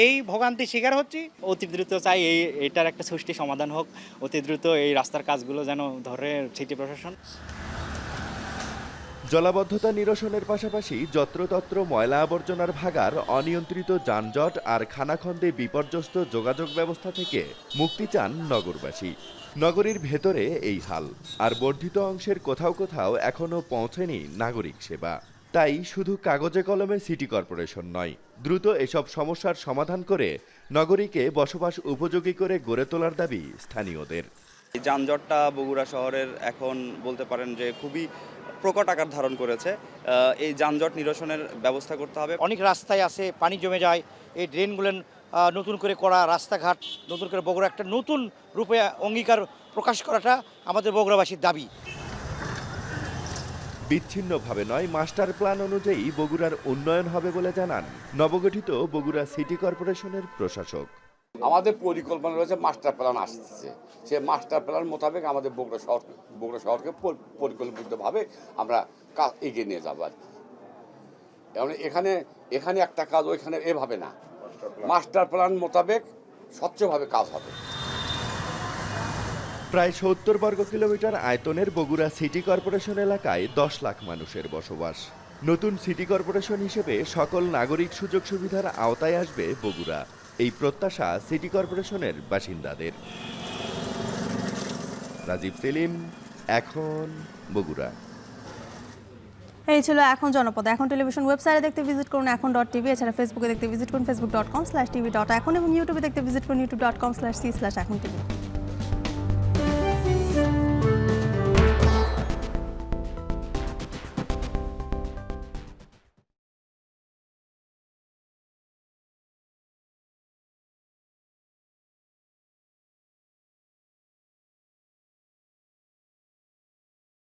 এই ভোগান্তি শিকার হচ্ছি। অতি দ্রুত চাই এটার একটা সুষ্ঠু সমাধান হোক। অতি দ্রুত এই রাস্তার কাজগুলো যেন ধরে সিটি প্রশাসন। জলাবদ্ধতা নিরসনের পাশাপাশি যত্রতত্র ময়লা আবর্জনার ভাগার, অনিয়ন্ত্রিত যানজট আর খানাখন্দে বিপর্যস্ত যোগাযোগ ব্যবস্থা থেকে মুক্তি চান নগরবাসী। নগরীর ভেতরে এই হাল, আর বর্ধিত অংশের কোথাও কোথাও এখনও পৌঁছেনি নাগরিক সেবা। তাই শুধু কাগজে কলমে সিটি কর্পোরেশন নয়, দ্রুত এসব সমস্যার সমাধান করে নগরীকে বসবাস উপযোগী করে গড়ে তোলার দাবি স্থানীয়দের। যানজটটা বগুড়া শহরের এখন বলতে পারেন যে খুবই প্রকট আকার ধারণ করেছে। এই যানজট নিরসনের ব্যবস্থা করতে হবে। অনেক রাস্তায় আছে পানি জমে যায়, এই ড্রেনগুলো নতুন করে করা রাস্তাঘাট, নতুন করে বগুড়া একটা নতুন রূপে অঙ্গীকার প্রকাশ করাটা আমাদের বগুড়াবাসীর দাবি। বিচ্ছিন্নভাবে নয়, মাস্টার প্ল্যান অনুযায়ী বগুড়ার উন্নয়ন হবে বলে জানান নবগঠিত বগুড়া সিটি কর্পোরেশনের প্রশাসক। আমাদের পরিকল্পনা রয়েছে, মাস্টার প্ল্যান আসছে, সে মাস্টার প্ল্যান মোতাবেক আমাদের বগুড়া শহরকে পরিকল্পিতভাবে আমরা কাজ এগিয়ে নিয়ে যাবো আর কি। এখানে একটা কাজ, ওইখানে এভাবে না, মাস্টার প্ল্যান মোতাবেক স্বচ্ছভাবে কাজ হবে। প্রায় 70 বর্গ কিলোমিটার আয়তনের বগুড়া সিটি কর্পোরেশন এলাকায় 10 লাখ মানুষের বসবাস। নতুন সিটি কর্পোরেশন হিসেবে সকল নাগরিক সুযোগ সুবিধার আওতায় আসবে বগুড়া, এই প্রত্যাশা সিটি কর্পোরেশনের বাসিন্দাদের। রাজীব সেলিম, এখন বগুড়া। এই ছিল এখন জনপদ। এখন টেলিভিশন ওয়েবসাইটে দেখতে ভিজিট করুন এখন.tv, এছাড়া ফেসবুকে দেখতে ভিজিট করুন facebook.com/tv.এখন এবং ইউটিউবে দেখতে ভিজিট করুন youtube.com/c/echontv।